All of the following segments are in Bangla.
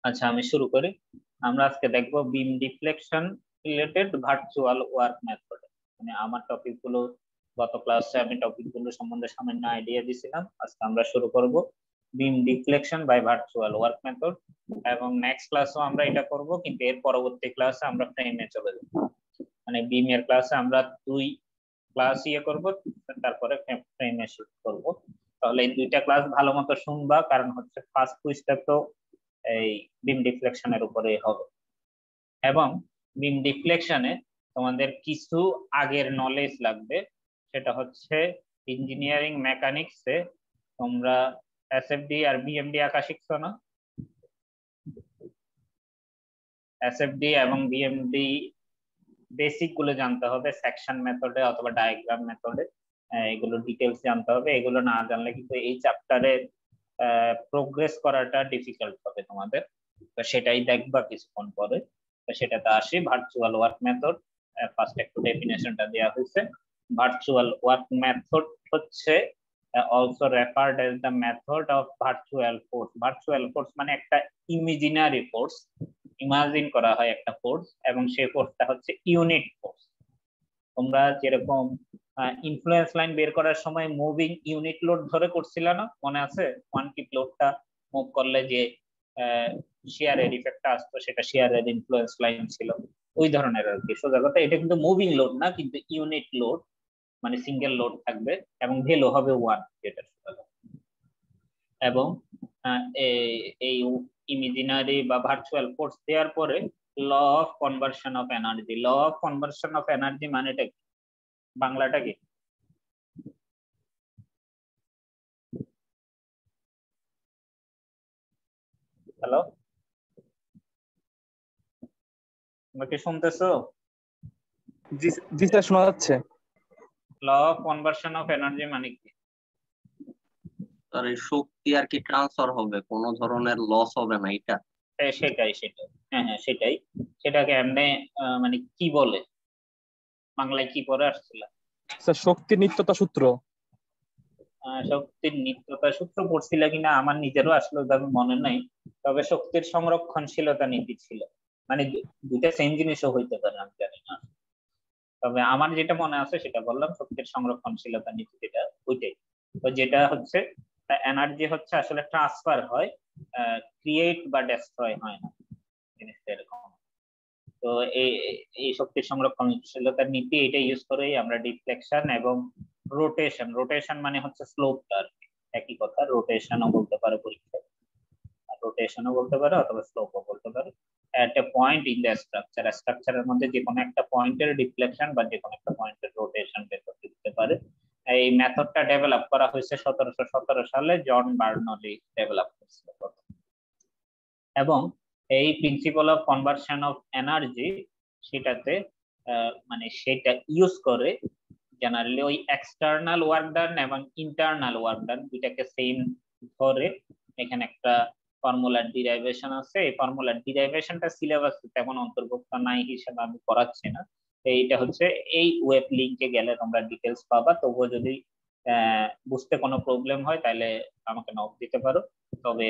আচ্ছা, আমি শুরু করি। আমরা আজকে দেখবো beam deflection related virtual work method. মানে আমার টপিক গুলো, গত ক্লাসে আমি টপিক গুলো সম্বন্ধে সামান্য আইডিয়া দিয়েছিলাম। আজকে আমরা শুরু করব beam deflection by virtual work method, এবং নেক্সট ক্লাসও আমরা এটা করব, কিন্তু এর পরবর্তী ক্লাসে আমরা ফ্রেমে চলে যাব। মানে বিম এর ক্লাসে আমরা 2 ক্লাস করব, তারপরে ফ্রেমে শিফট করব। তাহলে এই 2টা ক্লাস ভালো মতো শুনবা, কারণ হচ্ছে ফার্স্ট কুইজটা তো এই বিম ডিফ্লেকশনের উপরে হবে। এবং বিম ডিফ্লেকশনে তোমাদের কিছু আগের নলেজ লাগবে। সেটা হচ্ছে ইঞ্জিনিয়ারিং মেকানিক্সে তোমরা এসএফডি আর বিএমডি আঁকা শিখছো না? এসএফডি এবং বিএমডি বেসিক গুলো জানতে হবে, সেকশন মেথডে অথবা ডায়াগ্রাম মেথডে এগুলো ডিটেলস জানতে হবে। এগুলো না জানলে কিন্তু এই চ্যাপ্টারে প্রোগ্রেস করাটা ডিফিকাল্ট হবে তোমাদের। তো সেটাই দেখবা কিছুক্ষণ পরে। তো সেটাতে আসি, ভার্চুয়াল ওয়ার্ক মেথড। ফার্স্ট একটু ডেফিনেশনটা দেওয়া হয়েছে। ভার্চুয়াল ওয়ার্ক মেথড হচ্ছে also referred as the method of virtual force. Virtual force মানে একটা ইমাজিনারি ফোর্স, ইমাজিন করা হয় একটা ফোর্স, এবং সেই ফোর্সটা হচ্ছে ইউনিট ফোর্স। তোমরা যেরকম ইনফ্লুয়েন্স লাইন বের করার সময় মুভিং ইউনিট লোড ধরে করছিল না, মনে আছে? ওয়ান কিপ লোডটা মুভ করলে যে শেয়ারের ইফেক্টটা আসতো, সেটা শেয়ারের ইনফ্লুয়েন্স লাইন ছিল। ওই ধরনের আর কি সোজা কথা। এটা কিন্তু মুভিং লোড না, কিন্তু ইউনিট লোড, মানে সিঙ্গেল লোড থাকবে এবং ভ্যালু হবে 1, যেটা সোজা কথা। এবং এই ইমাজিনারি বা ভার্চুয়াল ফোর্স দেওয়ার পরে law of conversion of energy. Law of conversion of energy মানেটা কি, বাংলাটা কি? হ্যালো, তোমরা কি শুনতেছো? জি জি স্যার, শোনা যাচ্ছে। Law of conversion of energy মানে কি? আর এই শক্তি আর কি ট্রান্সফার হবে, কোনো ধরনের লস হবে না, এটা? সেটাই সেটাই, হ্যাঁ হ্যাঁ সেটাই। সেটাকে এমনি মানে কি বলে, বাংলায় কি পড়ে আসছিল? স্যার, শক্তির নিত্যতা সূত্র। শক্তির নিত্যতা সূত্র পড়ছিল কিনা আমার নিজেরও আসলে ওইভাবে মনে নাই। তবে শক্তির সংরক্ষণশীলতা নীতি ছিল। মানে দুইটা সেম জিনিসও হইতে পারে, আমি জানি না। তবে আমার যেটা মনে আছে সেটা বললাম, শক্তির সংরক্ষণশীলতা নীতি, যেটা ওইটাই। তো যেটা হচ্ছে এনার্জি হচ্ছে আসলে ট্রান্সফার হয়, ক্রিয়েট বা ডেস্ট্রয় হয় না, জিনিসটা এরকম। তো এই এই শক্তির সংরক্ষণশীলতার নীতি এটা ইউজ করেই আমরা ডিফ্লেকশন এবং রোটেশন। রোটেশন মানে হচ্ছে স্লোপটা আর কি, একই কথা। রোটেশনও বলতে পারো পরীক্ষায়, রোটেশনও বলতে পারো অথবা স্লোপও বলতে পারো। এট এ পয়েন্ট ইন দ্য স্ট্রাকচার, স্ট্রাকচারের মধ্যে যে কোনো একটা পয়েন্টের ডিফ্লেকশন বা যে কোনো একটা পয়েন্টের রোটেশন বের করতে দিতে পারে। এই মেথডটা ডেভেলপ করা হয়েছে 1717 সালে, জন বার্নলি ডেভেলপ করেছিল। এবং এই principal of conversion of energy, সেটাতে মানে সেটা ইউজ করে জেনারেলি ওই এক্সটার্নাল ওয়ার্ক ডান এবং ইন্টারনাল ওয়ার্ক ডান দুইটাকে সেম ধরে। এখানে একটা ফর্মুলার ডিরাইভেশন আছে। এই ফর্মুলার ডিরাইভেশনটা সিলেবাসে তেমন অন্তর্ভুক্ত নাই হিসেবে আমি করাচ্ছি না। এইটা হচ্ছে এই ওয়েব লিংকে গেলে তোমরা ডিটেলস পাবা। তবুও যদি বুঝতে কোনো প্রবলেম হয় তাহলে আমাকে নক দিতে পারো। তবে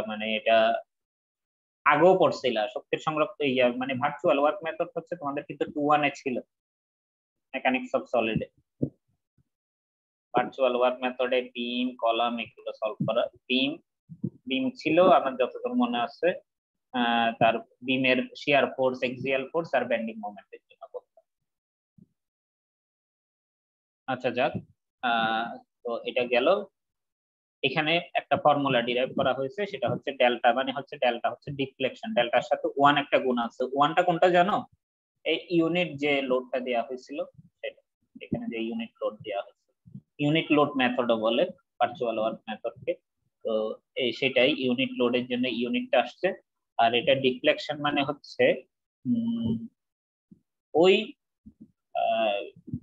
মানে এটা আগেও পড়ছিল। শক্তির সংরক্ষণ মানে ভার্চুয়াল ওয়ার্ক মেথড হচ্ছে তোমাদের কিন্তু 2-1 এ ছিল mechanics of solid. Virtual work মেথডে বিম, কলাম এগুলো সলভ করা। বিম বিম ছিল আমার যতদূর মনে আছে, তার বিমের শিয়ার ফোর্স, এক্সিয়াল ফোর্স আর বেন্ডিং মোমেন্টের জন্য করতাম। আচ্ছা যাক, তো এটা গেল। এখানে একটা ফর্মুলা ডিরাইভ করা হয়েছে, সেটা হচ্ছে ডেল্টা। মানে হচ্ছে ডেল্টা হচ্ছে ডিফ্লেকশন, ডেল্টার সাথে 1 একটা গুণ আছে। 1টা কোনটা জানো? এই ইউনিট যে লোডটা দেওয়া হয়েছিল সেটা। এখানে যে ইউনিট লোড দেওয়া হয়েছে, ইউনিট লোড মেথডও বলে ভার্চুয়াল ওয়ার্ক মেথডকে। তো এই সেটাই, ইউনিট লোডের জন্য ইউনিটটা আসছে। আর এটা ডিফ্লেকশন মানে হচ্ছে ওই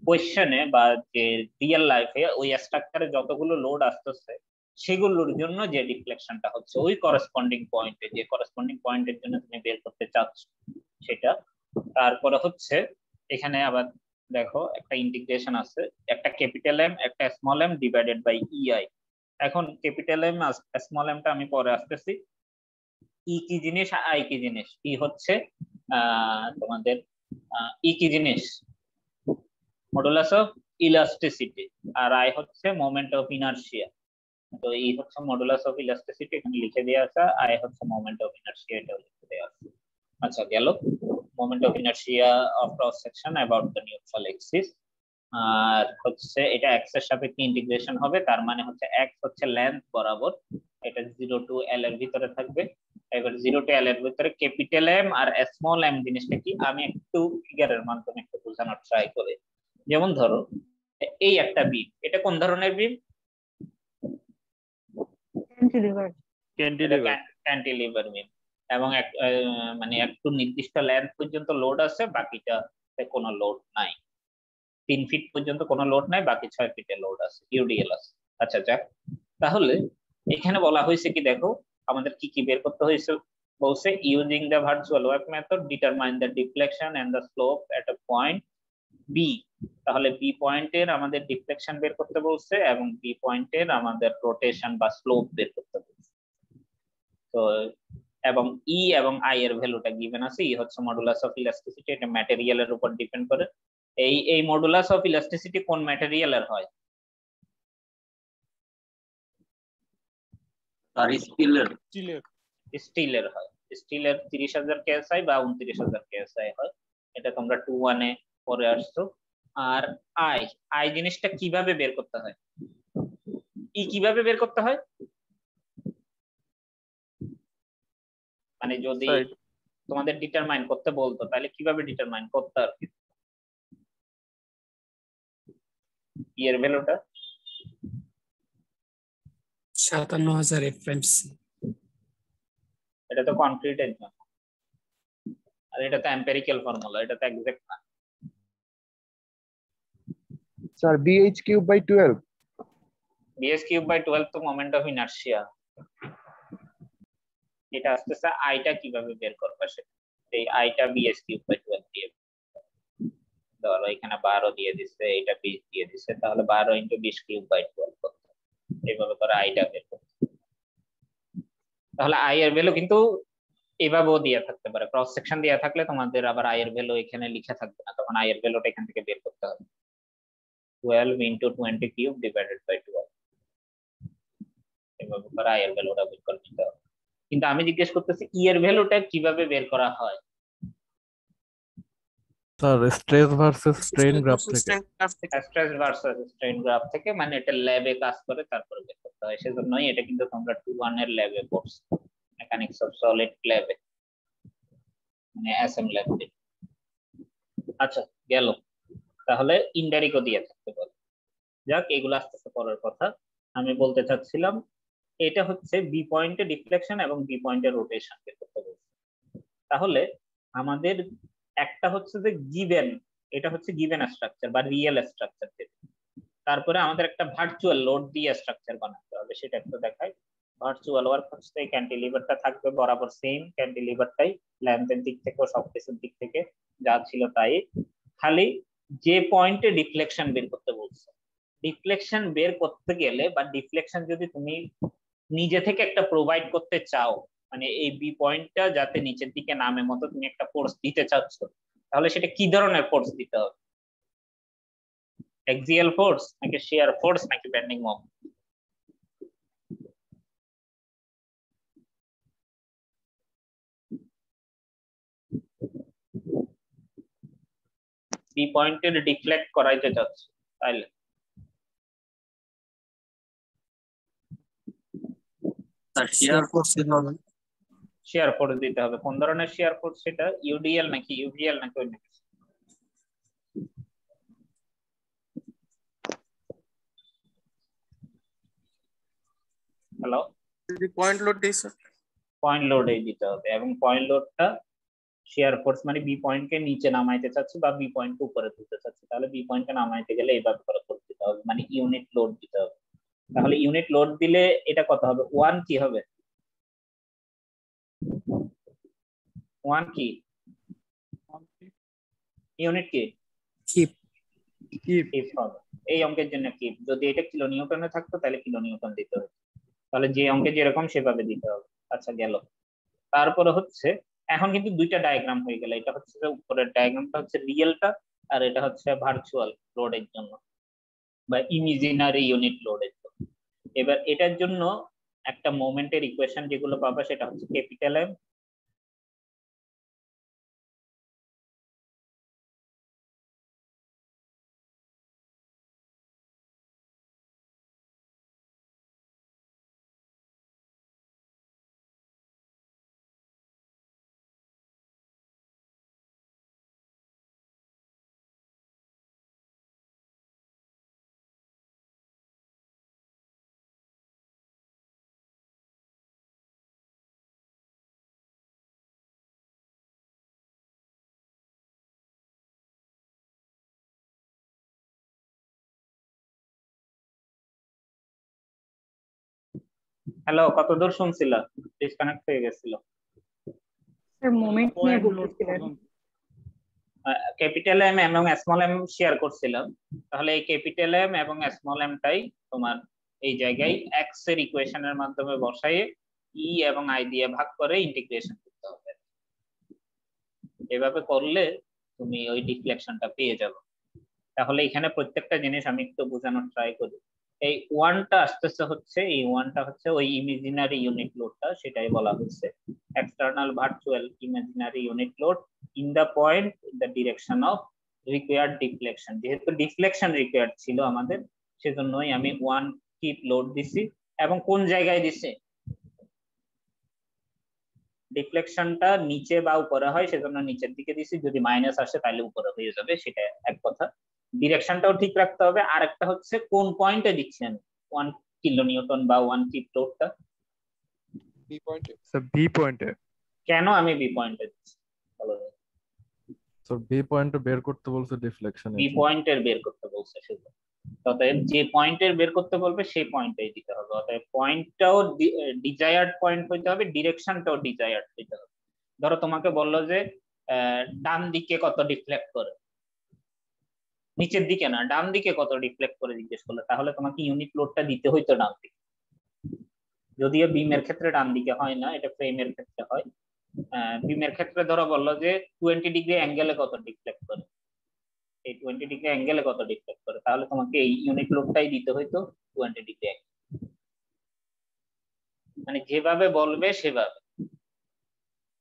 কোয়েশ্চেনে বা যে রিয়েল লাইফে ওই স্ট্রাকচারে যতগুলো লোড আসতেছে সেগুলোর জন্য যে ডিফ্লেকশনটা হচ্ছে ওই করেসপন্ডিং পয়েন্টে, যে করেসপন্ডিং পয়েন্টের জন্য তুমি বের করতে চাচ্ছ সেটা। তারপরে হচ্ছে এখানে আবার দেখো একটা ইন্টিগ্রেশন আছে, একটা ক্যাপিটাল এম একটা স্মল এম ডিভাইডেড বাই ইআই। এখন ক্যাপিটাল এম স্মল এমটা আমি পরে আসতেছি। ই কি জিনিস, আই কি জিনিস? ই হচ্ছে তোমাদের ই কি জিনিস, মডুলাস অফ ইলাস্টিসিটি, আর আই হচ্ছে মোমেন্ট অফ ইনারশিয়া। তো ই হচ্ছে মডুলাস অফ ইলাস্টিসিটি, এখানে লিখে দেওয়া আছে, আই হচ্ছে মোমেন্ট অফ ইনারশিয়া, এটাও লিখে দেওয়া আছে। আচ্ছা গেল moment of inertia of cross section about the neutral axis. আর হচ্ছে এটা এক্স এর সাপেক্ষে ইন্টিগ্রেশন হবে, তার মানে হচ্ছে এক্স হচ্ছে লেন্থ বরাবর, এটা 0 টু এল এর ভিতরে থাকবে। এবার 0 টু এল এর ভিতরে capital M R small M জিনিসটা কি, আমি একটু ফিগারের মাধ্যমে একটু বোঝানোর ট্রাই করি। যেমন ধরো এই একটা বিম, এটা কোন ধরনের বিম? ক্যান্টিলিভার বিম, এবং মানে একটু নির্দিষ্ট লেন্থ পর্যন্ত লোড আছে, বাকিটা কোনো লোড নাই। 3 ফিট পর্যন্ত কোনো লোড নাই, বাকি 6 ফিটে লোড আছে, ইউডিএল আছে। আচ্ছা যাক, তাহলে এখানে বলা হয়েছে কি দেখো, আমাদের কি কি বের করতে হয়েছে, বলছে using the virtual work method determine the deflection and the slope at a point B. তাহলে বি পয়েন্টের আমাদের ডিফ্লেকশন বের করতে বলছে, এবং বি পয়েন্টের আমাদের রোটেশন বা স্লোপ বের করতে বলছে। তো এবং ই এবং আই এর ভ্যালুটা গিভেন আছে। ই হচ্ছে মডুলাস অফ ইলাস্টিসিটি, এটা ম্যাটেরিয়ালের উপর ডিপেন্ড করে। এই মডুলাস অফ ইলাস্টিসিটি কোন ম্যাটেরিয়ালের হয়? আর স্টিলের স্টিলের হয়। স্টিলের 30,000 কেএসআই বা 29,000 কেএসআই হয়, এটা তোমরা 2-1 এ পড়ে আসছো। আর আই, আই জিনিসটা কিভাবে বের করতে হয়? ই কিভাবে বের করতে হয়? মানে যদি তোমাদের ডিটারমাইন করতে বলতো তাহলে কিভাবে ডিটারমাইন করতে আর কি? ই এর ভ্যালুটা 57,000 এফএমসি। এটা তো কনক্রিটের জন্য, আর এটা তো এম্পিরিক্যাল ফর্মুলা, এটা তো এক্সাক্ট না। Sir BH cube by 12। BH cube by 12 তো মোমেন্ট অফ ইনারশিয়া। এটা আসতেছে আইটা কিভাবে বের করবে সেটা, এই আইটা BH কিউব বাই 12 দিয়ে, ধরো এখানে 12 দিয়ে দিচ্ছে, এটা 20 দিয়ে দিচ্ছে, তাহলে 12 ইনটু 20 কিউব বাই 12 করতে, এইভাবে করে আইটা বের করতে। তাহলে আই এর ভ্যালু কিন্তু এভাবেও দিয়ে থাকতে পারে, ক্রস সেকশন দিয়ে থাকলে তোমাদের আবার আই এর ভ্যালু এখানে লেখা থাকবে না, তখন আই এর ভ্যালুটা এখান থেকে বের করতে হবে। 12 ইনটু 20 কিউব ডিভাইডেড বাই 12, এভাবে করে আই এর ভ্যালুটা বের করে নিতে হবে। কিন্তু আমি জিজ্ঞেস করতেছি ই এর ভ্যালুটা কিভাবে বের করা হয়? Sir stress versus strain graph থেকে। স্ট্রেস ভার্সেস স্ট্রেন গ্রাফ থেকে, মানে এটা ল্যাবে কাজ করে তারপরে বের করতে হয়, সেজন্যই এটা কিন্তু তোমরা 2-1 এর ল্যাবে পড়ছো, মেকানিক্স অফ সলিড ল্যাবে, মানে এসএম ল্যাবে। আচ্ছা গেল, তাহলে ইনডাইরেক্টও দিয়ে থাকতে পারে। যাক, এগুলো আস্তে পরের কথা। আমি বলতে চাচ্ছিলাম এটা হচ্ছে বি পয়েন্টে ডিফ্লেকশন এবং বি পয়েন্টে রোটেশন বের করতে বলছে। তাহলে আমাদের একটা হচ্ছে যে গিভেন, এটা হচ্ছে গিভেন স্ট্রাকচার বা রিয়েল স্ট্রাকচার, তারপরে আমাদের একটা ভার্চুয়াল লোড দিয়ে স্ট্রাকচার বানাতে হবে, সেটা একটু দেখাই। ভার্চুয়াল ওয়ার্ক হচ্ছে ক্যান্টিলিভারটা থাকবে বরাবর সেম, ক্যান্টিলিভারটাই লেন্থের দিক থেকে সবকিছুর দিক থেকে যা ছিল তাই, খালি যে পয়েন্টে ডিফ্লেকশন বের করতে বলছে। ডিফ্লেকশন বের করতে গেলে বা ডিফ্লেকশন যদি তুমি নিজে থেকে একটা প্রোভাইড করতে চাও, মানে এই বি পয়েন্টটা যাতে নিচের দিকে নামে মতো তুমি একটা ফোর্স দিতে চাচ্ছ, তাহলে সেটা কি ধরনের ফোর্স দিতে হবে? axial force নাকি shear force নাকি bending moment? বি পয়েন্টের ডিফ্লেক্ট করাইতে চাচ্ছি তাইলে শেয়ার করতে হবে। shear force দিতে হবে। কোন ধরনের shear force সেটা? UDL নাকি UVL নাকি অন্য কিছু? হ্যালো, পয়েন্ট লোড দিই স্যার। পয়েন্ট লোড দিতে হবে, এবং পয়েন্ট লোডটা শেয়ার ফোর্স মানে বি পয়েন্টকে নিচে নামাইতে চাচ্ছি বা বি পয়েন্টকে উপরে তুলতে চাচ্ছি, তাহলে বি পয়েন্টকে নামাইতে গেলে এইভাবে করে করতে হবে, মানে ইউনিট লোড দিতে হবে। তাহলে ইউনিট লোড দিলে এটা কত হবে? 1 কি হবে? 1 কি ইউনিট কি? কিপ কিপ হবে। এই অঙ্কের জন্য কিপ, যদি এটা কিলো নিউটনে থাকতো তাহলে কিলো নিউটন দিতে হবে, তাহলে যে অঙ্কে যেরকম সেভাবে দিতে হবে। আচ্ছা গেল, তারপরে হচ্ছে এখন কিন্তু দুইটা ডায়াগ্রাম হয়ে গেল, এটা হচ্ছে যে উপরের ডায়াগ্রামটা হচ্ছে রিয়েলটা, আর এটা হচ্ছে ভার্চুয়াল লোডের জন্য বা ইমাজিনারি ইউনিট লোডের জন্য। এবার এটার জন্য একটা মোমেন্টের ইকুয়েশন যেগুলো পাবা সেটা হচ্ছে ক্যাপিটাল এম হ্যালো, কতদূর শুনছিল? ডিসকানেক্ট হয়ে গেছিল। স্যার মোমেন্ট নিয়ে বলতেছিলেন। ক্যাপিটাল এম এবং স্মল এম শেয়ার করছিলাম, তাহলে এই ক্যাপিটাল এম এবং স্মল এমটাই তোমার এই জায়গায় এক্স এর ইকুয়েশনের মাধ্যমে বসায়ে ই এবং আই দিয়ে ভাগ করে ইন্টিগ্রেশন করতে হবে। এভাবে করলে তুমি ওই ডিফ্লেকশনটা পেয়ে যাবে। তাহলে এখানে প্রত্যেকটা জিনিস আমি একটু বোঝানোর ট্রাই করি। এই ওয়ানটা আসতেছে হচ্ছে, এই ওয়ানটা হচ্ছে ওই ইমাজিনারি ইউনিট লোডটা, সেটাই বলা হচ্ছে external virtual imaginary unit load in the point in the direction of required deflection. যেহেতু ডিফ্লেকশন রিকোয়ার্ড ছিল আমাদের, সেজন্যই আমি ওয়ান কিপ লোড দিছি। এবং কোন জায়গায় দিছি? ডিফ্লেকশনটা নিচে বা উপরে হয় সেজন্য নিচের দিকে দিছি, যদি মাইনাস আসে তাহলে উপরে হয়ে যাবে, সেটা এক কথা। ডিরেকশনটাও ঠিক রাখতে হবে। আর একটা হচ্ছে কোন পয়েন্টে দিচ্ছি আমি 1 কিলো নিউটন বা 1 কিপ লোডটা? বি পয়েন্টে স্যার, বি পয়েন্টে। কেন আমি বি পয়েন্টে দিচ্ছি বলো? স্যার বি পয়েন্টে বের করতে বলছে ডিফ্লেকশন। বি পয়েন্টের বের করতে বলছে শুধু, অতএব যে পয়েন্টের বের করতে বলবে সেই পয়েন্টটাই দিতে হবে। অতএব পয়েন্টটাও ডিজায়ার্ড পয়েন্ট হইতে হবে, ডিরেকশনটাও ডিজায়ার্ড হইতে হবে। ধরো তোমাকে বললো যে ডান দিকে কত ডিফ্লেক্ট করে, নিচের দিকে না ডান দিকে কত ডিফ্লেক্ট করে জিজ্ঞেস করলে, তাহলে তোমাকে ইউনিট লোডটা দিতে হইতো ডান দিকে। যদিও বিমের ক্ষেত্রে ডান দিকে হয় না, এটা ফ্রেমের ক্ষেত্রে হয়। বিমের ক্ষেত্রে ধরো বললো যে 20 ডিগ্রি অ্যাঙ্গেলে কত ডিফ্লেক্ট করে, এই 20 ডিগ্রি অ্যাঙ্গেলে কত ডিফ্লেক্ট করে, তাহলে তোমাকে এই ইউনিট লোডটাই দিতে হইতো 20 ডিগ্রি অ্যাঙ্গেল। মানে যেভাবে বলবে সেভাবে,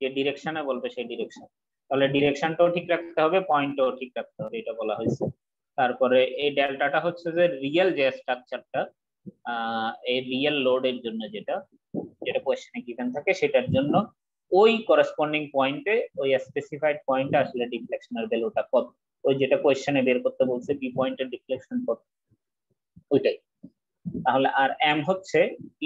যে ডিরেকশনে বলবে সেই ডিরেকশন। তাহলে ডিরেকশনটাও ঠিক রাখতে হবে, পয়েন্টটাও ঠিক রাখতে হবে, এটা বলা হয়েছে। তারপরে এই ডেল্টাটা হচ্ছে যে রিয়েল যে স্ট্রাকচারটা, এই রিয়েল লোডের জন্য যেটা যেটা কোশ্চেনে গিভেন থাকে, সেটার জন্য ওই করেসপন্ডিং পয়েন্টে, ওই স্পেসিফাইড পয়েন্টে আসলে ডিফ্লেকশনের ভ্যালুটা কত, ওই যেটা কোশ্চেনে বের করতে বলছে বি পয়েন্টের ডিফ্লেকশন কত, ওইটাই। তাহলে আর এম হচ্ছে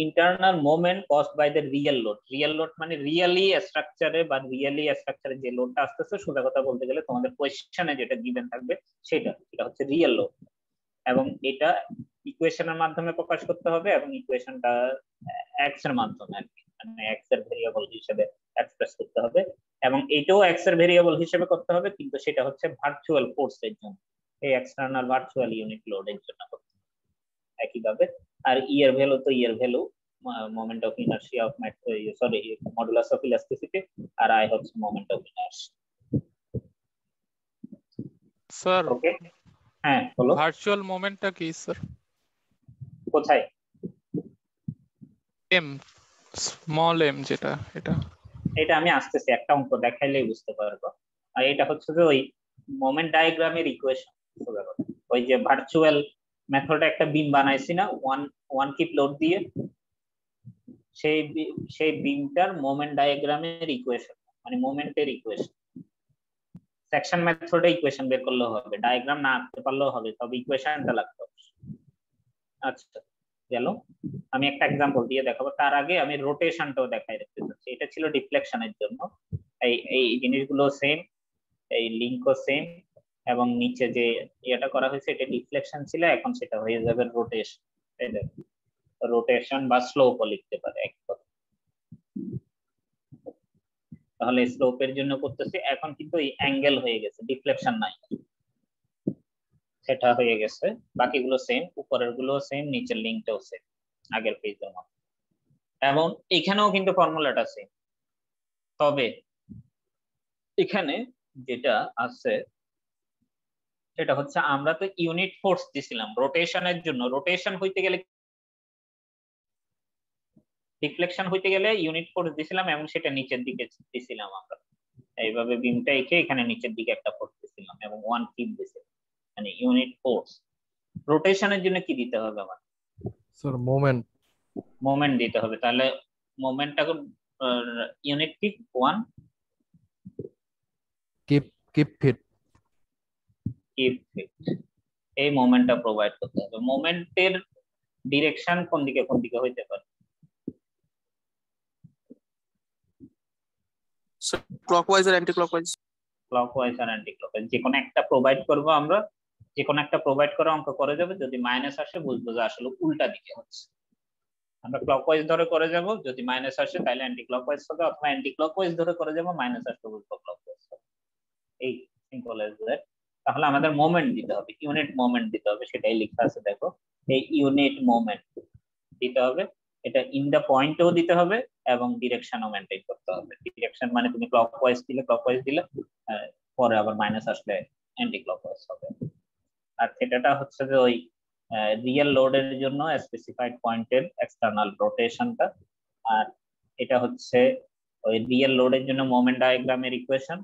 internal moment caused by the real load. Real load মানে রিয়েলি স্ট্রাকচারে বা রিয়েলি স্ট্রাকচারে যে লোডটা আসতেছে, সোজা কথা বলতে গেলে তোমাদের কোশ্চেনে যেটা গিভেন থাকবে সেটা হচ্ছে রিয়েল লোড। এবং এটা ইকুয়েশনের মাধ্যমে প্রকাশ করতে হবে, এবং ইকুয়েশনটা এক্স এর মাধ্যমে আর কি, মানে এক্স এর ভেরিয়েবল হিসেবে এক্সপ্রেস করতে হবে। এবং এটাও এক্স এর ভেরিয়েবল হিসেবে করতে হবে, কিন্তু সেটা হচ্ছে ভার্চুয়াল ফোর্সের জন্য, এই এক্সটার্নাল ভার্চুয়াল ইউনিট লোডের জন্য করতে হবে একইভাবে। আর ই এর ভ্যালু তো ই এর value, moment of inertia of sorry modulus of elasticity, আর আই হচ্ছে moment of inertia. Sir okay, হ্যাঁ বলো। ভার্চুয়াল মোমেন্টটা কি স্যার? কোথায়? এম, স্মল এম যেটা, এটা আমি আসতেছি, একটা অঙ্ক দেখাইলেই বুঝতে পারবো। আর এটা হচ্ছে যে ওই মোমেন্ট ডায়াগ্রামের ইকুয়েশন। ওই যে ভার্চুয়াল মেথডে একটা বিম বানাইছি না ওয়ান কিপ লোড দিয়ে, সেই বিমটার মোমেন্ট ডায়াগ্রামের ইকুয়েশন, মানে মোমেন্টের ইকুয়েশন। সেকশন মেথডে ইকুয়েশন বের করলেও হবে, ডায়াগ্রাম না আঁকতে পারলেও হবে, তবে ইকুয়েশনটা লাগবে। আচ্ছা গেল, আমি একটা এক্সাম্পল দিয়ে দেখাবো। তার আগে আমি রোটেশনটাও দেখাই রাখতে চাচ্ছি। এটা ছিল ডিফ্লেকশনের জন্য, এই জিনিসগুলো সেম, এই লিঙ্কও সেম, এবং নিচে যে এটা করা হয়েছে এটা ডিফ্লেকশন ছিল, এখন সেটা হয়ে যাবে রোটেশন। এই দেখো, রোটেশন বা স্লোপও লিখতে পারে এক কথা। তাহলে স্লোপের জন্য করতেছি, এখন কিন্তু এই অ্যাঙ্গেল হয়ে গেছে, ডিফ্লেকশন নাই, সেটা হয়ে গেছে। বাকিগুলো সেম, উপরের গুলো সেম, নিচের লিঙ্কটাও সেম আগের পেজের মতো। এবং এখানেও কিন্তু ফর্মুলাটা সেম, তবে এখানে যেটা আছে সেটা হচ্ছে আমরা তো ইউনিট ফোর্স দিছিলাম রোটেশনের জন্য, রোটেশন হইতে গেলে ডিফ্লেকশন হইতে গেলে ইউনিট ফোর্স দিছিলাম এবং সেটা নিচের দিকে দিছিলাম আমরা। এইভাবে বিমটা এঁকে এখানে নিচের দিকে একটা ফোর্স দিছিলাম এবং 1 কিপ দিছিলাম, মানে ইউনিট ফোর্স। রোটেশনের জন্য কি দিতে হবে আমার? Sir moment. মোমেন্ট দিতে হবে। তাহলে মোমেন্টটা ইউনিট কি 1 কিপ ফিট। Keep fit. এই মোমেন্টটা প্রোভাইড করতে হবে। মোমেন্টের ডিরেকশন কোন দিকে হইতে পারে? ক্লকওয়াইজ আর অ্যান্টি ক্লকওয়াইজ। ক্লকওয়াইজ আর অ্যান্টি ক্লকওয়াইজ যে কোনো একটা প্রোভাইড করব আমরা, যে কোনো একটা প্রোভাইড করে অঙ্ক করে যাবে। যদি মাইনাস আসে বুঝবো যে আসলে উল্টা দিকে হচ্ছে। আমরা ক্লকওয়াইজ ধরে করে যাব, যদি মাইনাস আসে তাহলে অ্যান্টি ক্লকওয়াইজ হবে, অথবা অ্যান্টি ক্লকওয়াইজ ধরে করে যাব, মাইনাস আসলে বুঝবো ক্লকওয়াইজ হবে। এই সিম্পল অ্যাজ দ্যাট। তাহলে আমাদের মোমেন্ট দিতে হবে, ইউনিট মোমেন্ট দিতে হবে, সেটাই লেখা আছে দেখো। এই ইউনিট মোমেন্ট দিতে হবে, এটা ইন দা পয়েন্টও দিতে হবে এবং ডিরেকশনও মেইনটেইন করতে হবে। ডিরেকশন মানে তুমি ক্লকওয়াইজ দিলে পরে আবার মাইনাস আসলে অ্যান্টি ক্লকওয়াইজ হবে। আর সেটাটা হচ্ছে যে ওই রিয়েল লোডের জন্য স্পেসিফাইড পয়েন্টের এক্সটার্নাল রোটেশনটা, আর এটা হচ্ছে ওই রিয়েল লোডের জন্য মোমেন্ট ডায়াগ্রামের ইকুয়েশন,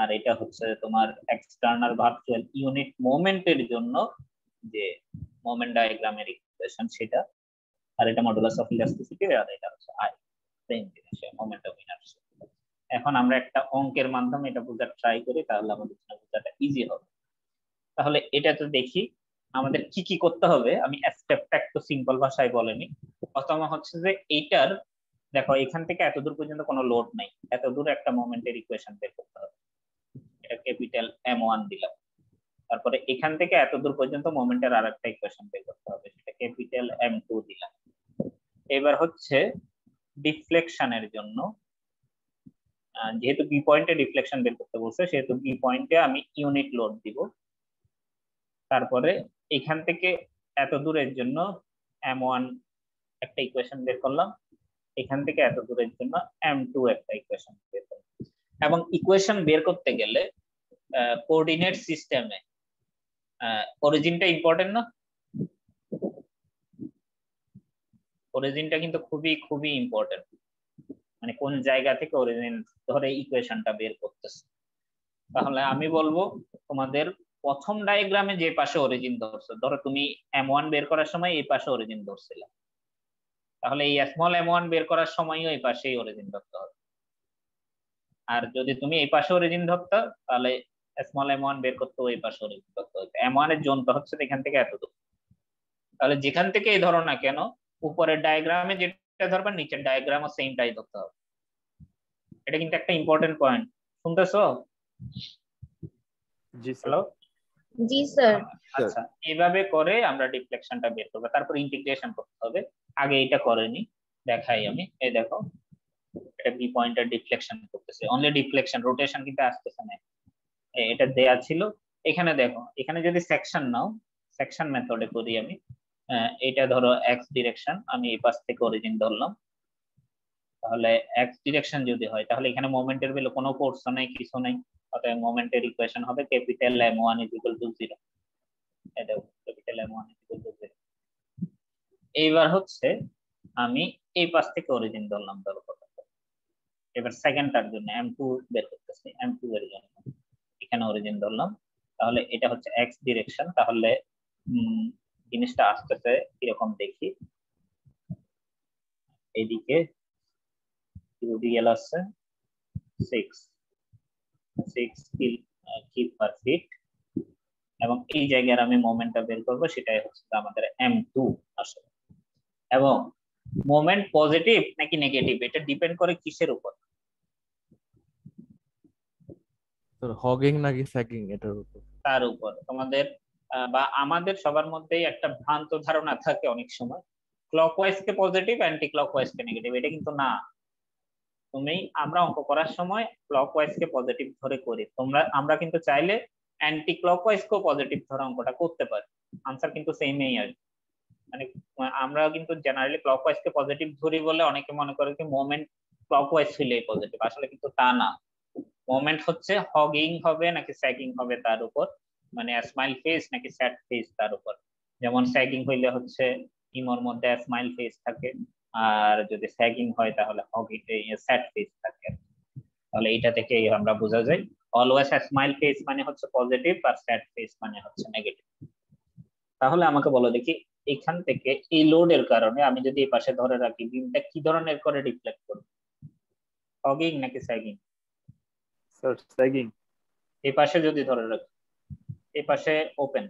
আর এটা হচ্ছে তোমার এক্সটার্নাল ভার্চুয়াল ইউনিট মোমেন্টের জন্য যে মোমেন্ট ডায়াগ্রামের ইকুয়েশন সেটা। আর এটা মডুলাস অফ ইলাস্টিসিটি, আর এটা হচ্ছে আই, সেম জিনিস, মোমেন্ট অফ ইনারশিয়া। এখন আমরা একটা অঙ্কের মাধ্যমে এটা বোঝার ট্রাই করি, তাহলে আমাদের জন্য বোঝাটা ইজি হবে। তাহলে এটা তো দেখি আমাদের কি কি করতে হবে। আমি স্টেপটা একটু সিম্পল ভাষায় বলেনি। প্রথম হচ্ছে যে এইটার দেখো এখান থেকে এত দূর পর্যন্ত কোনো লোড নাই, এত দূর একটা মোমেন্টের ইকুয়েশন বের করতে হবে। এটা ক্যাপিটাল M1 দিলাম। তারপরে এখান থেকে এত দূর পর্যন্ত মোমেন্টের আরেকটা ইকুয়েশন বের করতে হবে, সেটা ক্যাপিটাল M2 দিলাম। এবার হচ্ছে ডিফ্লেকশনের জন্য, যেহেতু বি পয়েন্টে ডিফ্লেকশন বের করতে বলছে সেহেতু বি পয়েন্টে আমি ইউনিট লোড দিব। তারপরে এখান থেকে এত দূরের জন্য M1 একটা ইকুয়েশন বের করলাম, এখান থেকে এত দূরের জন্য M2 একটা ইকুয়েশন বের করলাম। এবং ইকুয়েশন বের করতে গেলে কোঅর্ডিনেট সিস্টেমে অরিজিনটা ইম্পর্টেন্ট না? অরিজিনটা কিন্তু খুবই ইম্পর্টেন্ট, মানে কোন জায়গা থেকে অরিজিন ধরে ইকুয়েশনটা বের করতেছে। তাহলে আমি বলবো তোমাদের প্রথম ডায়াগ্রামে যে পাশে অরিজিন ধরছে, ধরো তুমি M1 বের করার সময় এই পাশে অরিজিন ধরছিলে, তাহলে এই স্মল M1 বের করার সময়ও এই পাশেই অরিজিন ধরতে হবে। আর যদি তুমি এই পাশে অরিজিন ধরতে তাহলে স্মল M1 বের করতে ওই পাশে অরিজিন ধরতে হবে। M1 এর জোনটা হচ্ছে এখান থেকে এত দূর। তাহলে যেখান থেকে এই ধরো না কেন উপরের ডায়াগ্রামে যেটা ধরবা নিচের ডায়াগ্রামও সেমটাই ধরতে হবে। এটা কিন্তু একটা ইম্পর্টেন্ট পয়েন্ট, শুনতেছো? জি হ্যালো, জি স্যার। আচ্ছা এইভাবে করে আমরা ডিফ্লেকশনটা বের করব, তারপর ইন্টিগ্রেশন করতে হবে। আগে এটা করেনি, দেখাই আমি। এই দেখো এটা বি পয়েন্টার ডিফ্লেকশন করতেছে, অনলি ডিফ্লেকশন, রোটেশন কিন্তু আসতেছে না। এটা দেয়া ছিল। এখানে দেখো, এখানে যদি সেকশন নাও, সেকশন মেথডে করি আমি। এটা ধরো এক্স ডিরেকশন, আমি এই পাশ থেকে অরিজিন ধরলাম। তাহলে এক্স ডিরেকশন যদি হয় তাহলে এখানে মোমেন্টের ভ্যালু কোনো ফোর্স নাই, কিছু নাই, অতএব মোমেন্টের ইকুয়েশন হবে ক্যাপিটাল M1 0। এটা ক্যাপিটাল M1 0। এইবার হচ্ছে আমি এই পাশ থেকে অরিজিন ধরলাম, ধরো এবার সেকেন্ডটার জন্য M2 বের করতেছি, M2 এর জন্য এখানে অরিজিন ধরলাম। তাহলে এটা হচ্ছে এক্স ডিরেকশন, তাহলে জিনিসটা আসতেছে কিরকম দেখি। এইদিকে রিয়েল আছে 6 কিপ পার ফিট, এবং এই জায়গায় আমি মোমেন্টটা বের করব, সেটাই হচ্ছে আমাদের M2 আসলে। এবং মোমেন্ট পজিটিভ নাকি নেগেটিভ এটা ডিপেন্ড করে কিসের উপর? হগিং নাকি স্যাগিং এটার উপর। তার উপর। তোমাদের বা আমাদের সবার মধ্যেই একটা ভ্রান্ত ধারণা থাকে অনেক সময় ক্লকওয়াইজ কে পজিটিভ, অ্যান্টি ক্লকওয়াইজ কে নেগেটিভ। এটা কিন্তু না। আমরা অঙ্ক করার সময় ক্লকওয়াইজ কে পজিটিভ ধরে করি, আমরা কিন্তু চাইলে অ্যান্টি ক্লকওয়াইজ কেও পজিটিভ ধরে অঙ্কটা করতে পারি, আনসার কিন্তু সেমই আসবে। মানে আমরা কিন্তু জেনারেলি ক্লকওয়াইজ কে পজিটিভ ধরি বলে অনেকে মনে করে কি মোমেন্ট ক্লকওয়াইজ হইলেই পজিটিভ, আসলে কিন্তু তা না। মোমেন্ট হচ্ছে হগিং হবে নাকি স্যাগিং হবে তার উপর, মানে স্মাইল ফেস নাকি স্যাড ফেস তার উপর। যেমন স্যাগিং হইলে হচ্ছে ইমোর মধ্যে স্মাইল ফেস থাকে, আর যদি স্যাগিং হয় তাহলে হগিং স্যাড ফেস থাকে। তাহলে এটা থেকে আমরা বোঝা যায় অলওয়েজ স্মাইল ফেস মানে হচ্ছে পজিটিভ আর স্যাড ফেস মানে হচ্ছে নেগেটিভ। তাহলে আমাকে বলো দেখি, এখান থেকে এই লোডের কারণে আমি যদি এই পাশে ধরে রাখি, বিমটা কি ধরনের করে রিফ্লেক্ট করবে, হগিং নাকি স্যাগিং? Sir sagging. এই পাশে যদি ধরে রাখি, এই পাশে ওপেন,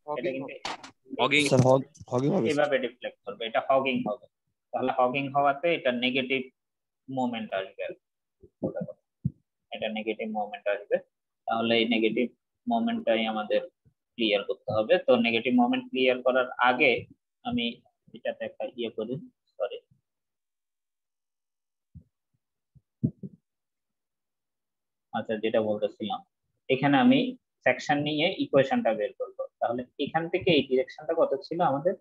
এটা কিন্তু স্যার হগিং হবে স্যার। এভাবে রিফ্লেক্ট করবে, এটা হগিং হবে। তাহলে হগিং হওয়াতে এটা নেগেটিভ মোমেন্ট আসবে, এটা নেগেটিভ মোমেন্ট আসবে। তাহলে এই নেগেটিভ মোমেন্টটাই আমাদের ক্লিয়ার করতে হবে। তো নেগেটিভ মোমেন্ট ক্লিয়ার করার আগে আমি এটাতে একটা ইয়ে করি, সরি, আচ্ছা যেটা বলতেছিলাম, এখানে আমি সেকশন নিয়ে ইকুয়েশনটা বের করব। তাহলে এখান থেকে এই ডিরেকশনটা কত ছিল আমাদের,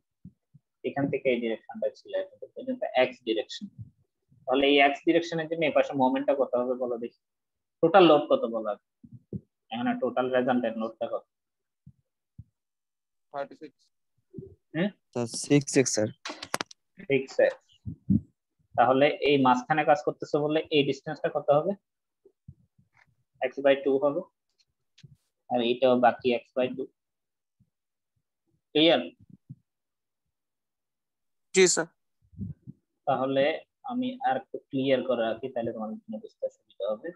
এখান থেকে এই ডিরেকশনটা ছিল এটা এক্স ডিরেকশন। তাহলে এই এক্স ডিরেকশনের জন্য এই পাশে মোমেন্টটা কত হবে বলো দেখি, টোটাল লোড কত বলা, এখানে টোটাল রেজাল্টের লোডটা কত? 36 স্যার 6x স্যার। 6x। তাহলে এই মাঝখানে কাজ করতেছে বলে এই ডিসটেন্সটা কত হবে, x/2 হবে, আর এইটাও বাকি x/2। ক্লিয়ার? জি স্যার। তাহলে আমি আর একটু ক্লিয়ার করে রাখি, তাহলে তোমাদের জন্য বুঝতে সুবিধা হবে।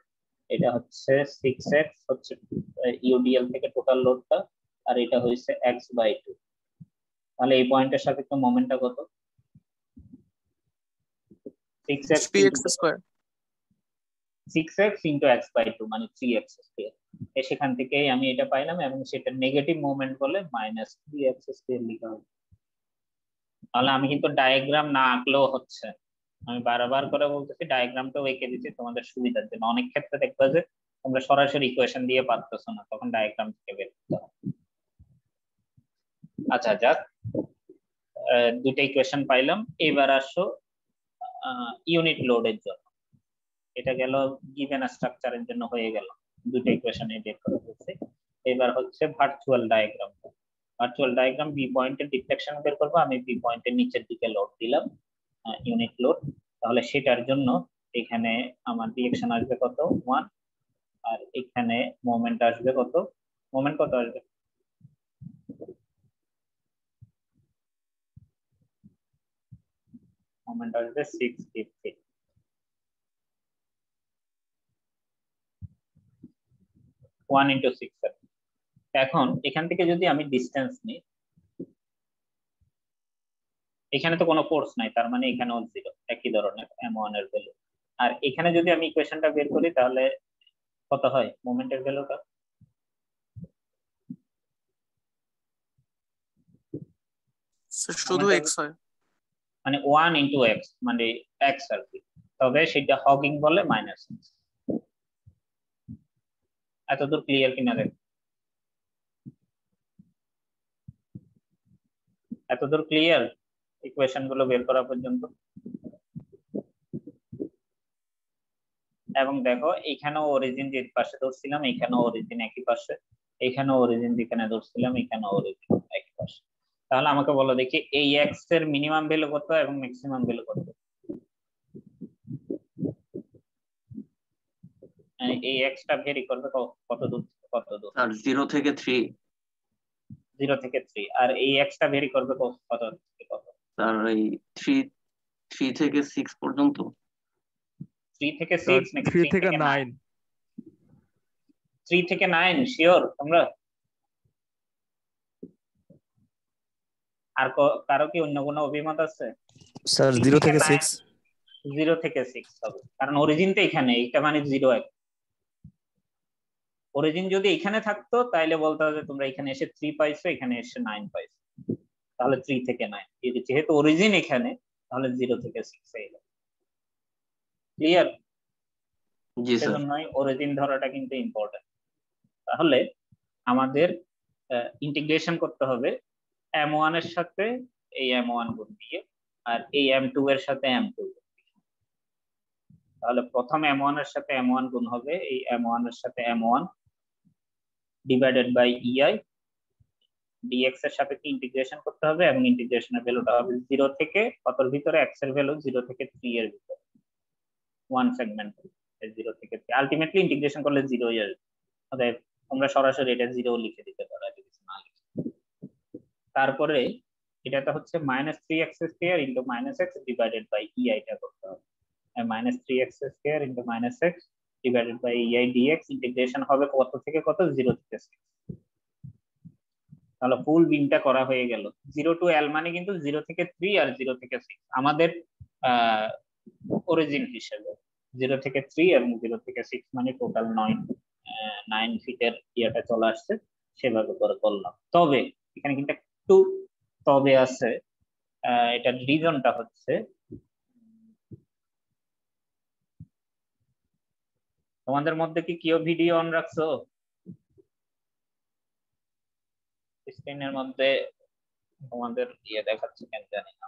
এটা হচ্ছে 6x হচ্ছে ইউডিএল থেকে টোটাল লোডটা, আর এটা হচ্ছে x/2। তাহলে এই পয়েন্টের সাপেক্ষে মোমেন্টটা কত, 6x 3x square. 6x into x/2 মানে 3x স্কয়ার। সেখান থেকেই আমি এটা পাইলাম, এবং সেটা নেগেটিভ মোমেন্ট বলে -3x স্কয়ার লিখা হবে। তাহলে আমি কিন্তু ডায়াগ্রাম না আঁকলেও হচ্ছে, আমি বারবার করে বলতেছি ডায়াগ্রামটাও এঁকে দিচ্ছি তোমাদের সুবিধার জন্য। অনেক ক্ষেত্রে দেখবা যে তোমরা সরাসরি ইকুয়েশন দিয়ে পারতেছো না, তখন ডায়াগ্রাম থেকে বের করতে হবে। আচ্ছা যাক, দুটো ইকুয়েশন পাইলাম। এবার আসো ইউনিট লোডের জন্য। এটা গেল গিভেন স্ট্রাকচারের জন্য হয়ে গেল, দুটো ইকুয়েশন বের করে ফেলছি। এবার হচ্ছে virtual diagram. Virtual diagram B পয়েন্টের ডিফ্লেকশন বের করব। আমি বি পয়েন্টের নিচের দিকে লোড দিলাম, ইউনিট লোড। তাহলে সেটার জন্য এখানে আমার ডিরেকশন আসবে কত 1, আর এখানে মোমেন্ট আসবে কত, মোমেন্ট কত আসবে, মোমেন্ট আসবে 6 1 ইন্টু 6। এখন এখান থেকে যদি আমি ডিস্টেন্স নিই, এখানে তো কোনো ফোর্স নাই, তার মানে এখানেও জিরো, একই ধরনের m1 এর ভ্যালু। আর এখানে যদি আমি ইকুয়েশনটা বের করি তাহলে কত হয় মোমেন্টের ভ্যালুটা, শুধু x হয়, মানে 1 ইন্টু x মানে x আর কি, তবে সেটা হগিং বলে -x। এতদূর ক্লিয়ার কিনা দেখ, এতদূর ক্লিয়ার ইকুয়েশন গুলো বের করা পর্যন্ত? এবং দেখো এখানেও অরিজিন যে পাশে ধরছিলাম, এখানেও অরিজিন একই পাশে, এখানেও অরিজিন যেখানে ধরছিলাম এখানেও অরিজিন একই পাশে। তাহলে আমাকে বলো দেখি এই এক্স এর মিনিমাম ভ্যালু কত এবং ম্যাক্সিমাম ভ্যালু কত? এই এক্স টা ভেরি করবে কত দূর কত দূর? আর 0 থেকে 3। 0 থেকে 3। আর এই এক্স টা ভেরি করবে কত থেকে কত? আর এই 3 থেকে 6 পর্যন্ত। 3 থেকে 6 নাকি 3 থেকে 9? 3 থেকে 9 শিওর তোমরা? আর কারো কি অন্য কোনো অভিমত আছে? স্যার 0 থেকে 6। 0 থেকে 6 হবে, কারণ অরিজিন তো এখানে, এটা মানে 0 1। অরিজিন যদি এখানে থাকতো তাহলে বলতে হবে তোমরা এখানে এসে 3 পাইছো, এখানে এসে 9 পাইছো, তাহলে 3 থেকে 9। যেহেতু অরিজিন এখানে তাহলে 0 থেকে 6 এ এলো। ক্লিয়ার? জি স্যার। সেজন্যই অরিজিন ধরাটা কিন্তু ইম্পর্টেন্ট। তাহলে আমাদের ইন্টিগ্রেশন করতে হবে m1 এর সাথে এই m1 গুণ দিয়ে, আর এই m2 এর সাথে m2, তাহলে প্রথম m1 এর সাথে m1 গুণ হবে এই m1 এর সাথে m1 divided by ei, dx এর সাথে কি ইন্টিগ্রেশন করতে হবে এবং ইন্টিগ্রেশনের ভ্যালুটা হবে 0 থেকে কতর ভিতরে, x এর ভ্যালু 0 থেকে 3 এর ভিতরে, ওয়ান সেগমেন্ট 0 থেকে 3, আলটিমেটলি ইন্টিগ্রেশন করলে 0 হয়ে যাবে। অতএব তোমরা সরাসরি এটা 0 লিখে দিতে পারো যদি কিছু না লিখে। তারপরে এটাটা হচ্ছে -3x square into -x divided by ei টা করতে হবে, -3x square into -x divided by ei dx, integration হবে কত থেকে কত, 0 থেকে 6। তাহলে ফুল বিমটা করা হয়ে গেল। 0 টু l মানে কিন্তু 0 থেকে 3 আর 0 থেকে 6 আমাদের অরিজিন হিসেবে, 0 থেকে 3 এবং 0 থেকে 6 মানে টোটাল 9 ফিটের ইয়েটা চলে আসছে, সেভাবে করে করলাম। তবে এখানে কিন্তু একটু তবে আছে, এটার রিজনটা হচ্ছে তোমাদের মধ্যে কি কেউ ভিডিও অন রাখছো? স্ক্রিনের মধ্যে তোমাদের ইয়ে দেখাচ্ছে কেন জানি না।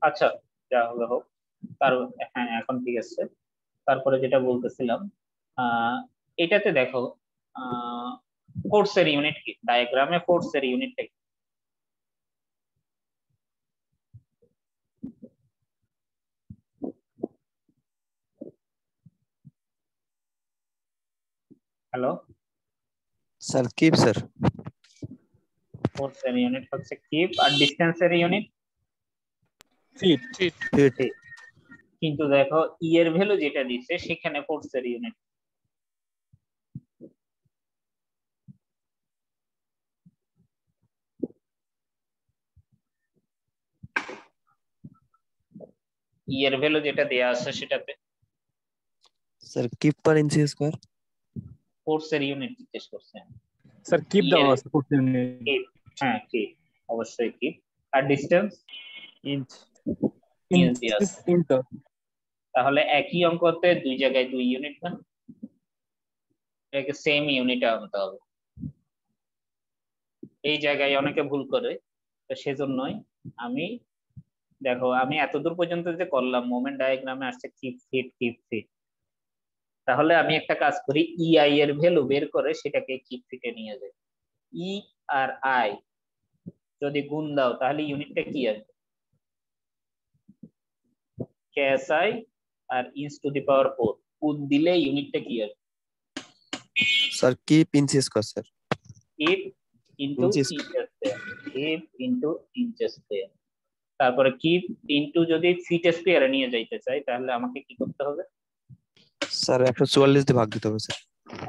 আচ্ছা যা হলো হোক, তার হ্যাঁ এখন ঠিক আছে। তারপরে যেটা বলতেছিলাম, এটাতে দেখো ফোর্সের ইউনিট কি, ডায়াগ্রামে ফোর্সের ইউনিটটা কি? Hello sir keep sir. ফোর্সের ইউনিট হচ্ছে কিপ, আর ডিসটেন্সের ইউনিট ফিট। ফিট। কিন্তু দেখো ই এর ভ্যালু যেটা দিচ্ছে সেখানে ফোর্সের ইউনিট ই এর ভ্যালু যেটা দেয়া আছে সেটাতে স্যার কিপ পার ইঞ্চি স্কয়ার। ফোর্সের ইউনিট জিজ্ঞেস করছেন স্যার কিপ E দেওয়া এর- আছে 14 কিপ, হ্যাঁ কিপ, অবশ্যই কিপ। আর ডিসটেন্স ইঞ্চ। ইঞ্চ দিয়ে আছে। ইঞ্চ। তাহলে একই অঙ্কতে দুই জায়গায় 2 ইউনিট না, এটাকে সেম ইউনিটে আনতে হবে। এই জায়গায় অনেকে ভুল করে, তো সেজন্যই আমি দেখো আমি এতদূর পর্যন্ত যে করলাম মোমেন্ট ডায়াগ্রামে আসছে কিপ ফিট, তাহলে আমি একটা কাজ করি ইআই এর ভ্যালু বের করে সেটাকে কিপ ফিটে নিয়ে যাই। ই আর আই যদি গুণ দাও তাহলে ইউনিটটা কি আসবে, কেএসআই আর ইঞ্চ টু দি পাওয়ার 4, গুণ দিলে ইউনিটটা কি আসবে, sir kip inch square sir. Kip into Inches. Inch square, kip into inch square. তারপরে কিপ ইনটু যদি ফিট স্কয়ারে নিয়ে যাইতে চাই তাহলে আমাকে কি করতে হবে, স্যার 144 দিয়ে ভাগ দিতে হবে স্যার।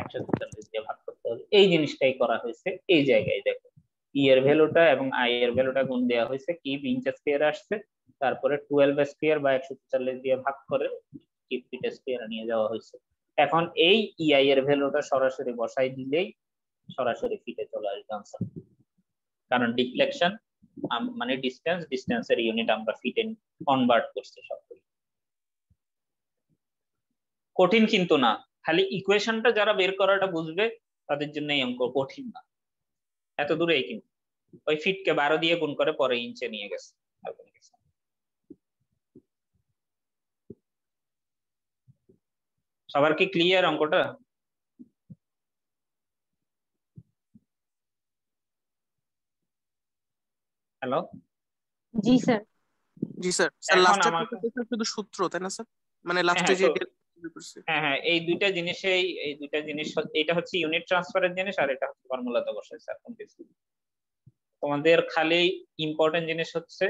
144 দিয়ে ভাগ করতে হবে। এই জিনিসটাই করা হয়েছে এই জায়গায়। দেখো ই এর ভ্যালুটা এবং আই এর ভ্যালুটা গুণ দেওয়া হয়েছে, কিপ ইঞ্চ স্কয়ার আসছে, তারপরে 12 স্কয়ার বা 144 দিয়ে ভাগ করে কিপ ফিট স্কয়ারে নিয়ে যাওয়া হয়েছে। এখন এই ইআই এর ভ্যালুটা সরাসরি বসাই দিলেই সরাসরি ফিটে চলে আসবে आंसर, কারণ ডিফ্লেকশন মানে ডিসটেন্সের ইউনিট আমরা ফিটে কনভার্ট করছি সবগুলো। কঠিন কিন্তু না, খালি ইকুয়েশনটা যারা বের করাটা বুঝবে তাদের জন্য এই অঙ্ক কঠিন না, এত দূরেই কিন্তু ওই ফিটকে 12 দিয়ে গুণ করে পরে ইঞ্চে নিয়ে গেছে। সবার কি ক্লিয়ার অঙ্কটা? হ্যালো জি স্যার। জি স্যার। স্যার, লাস্টের শুধু সূত্র তাই না স্যার, মানে লাস্টে যে হ্যাঁ এই দুইটা জিনিসেই, এই দুইটা জিনিস এটা হচ্ছে ইউনিট ট্রান্সফারের জিনিস আর এটা হচ্ছে ফর্মুলাতে বসাইছে। এখন তোমাদের খালি ইম্পর্টেন্ট জিনিস হচ্ছে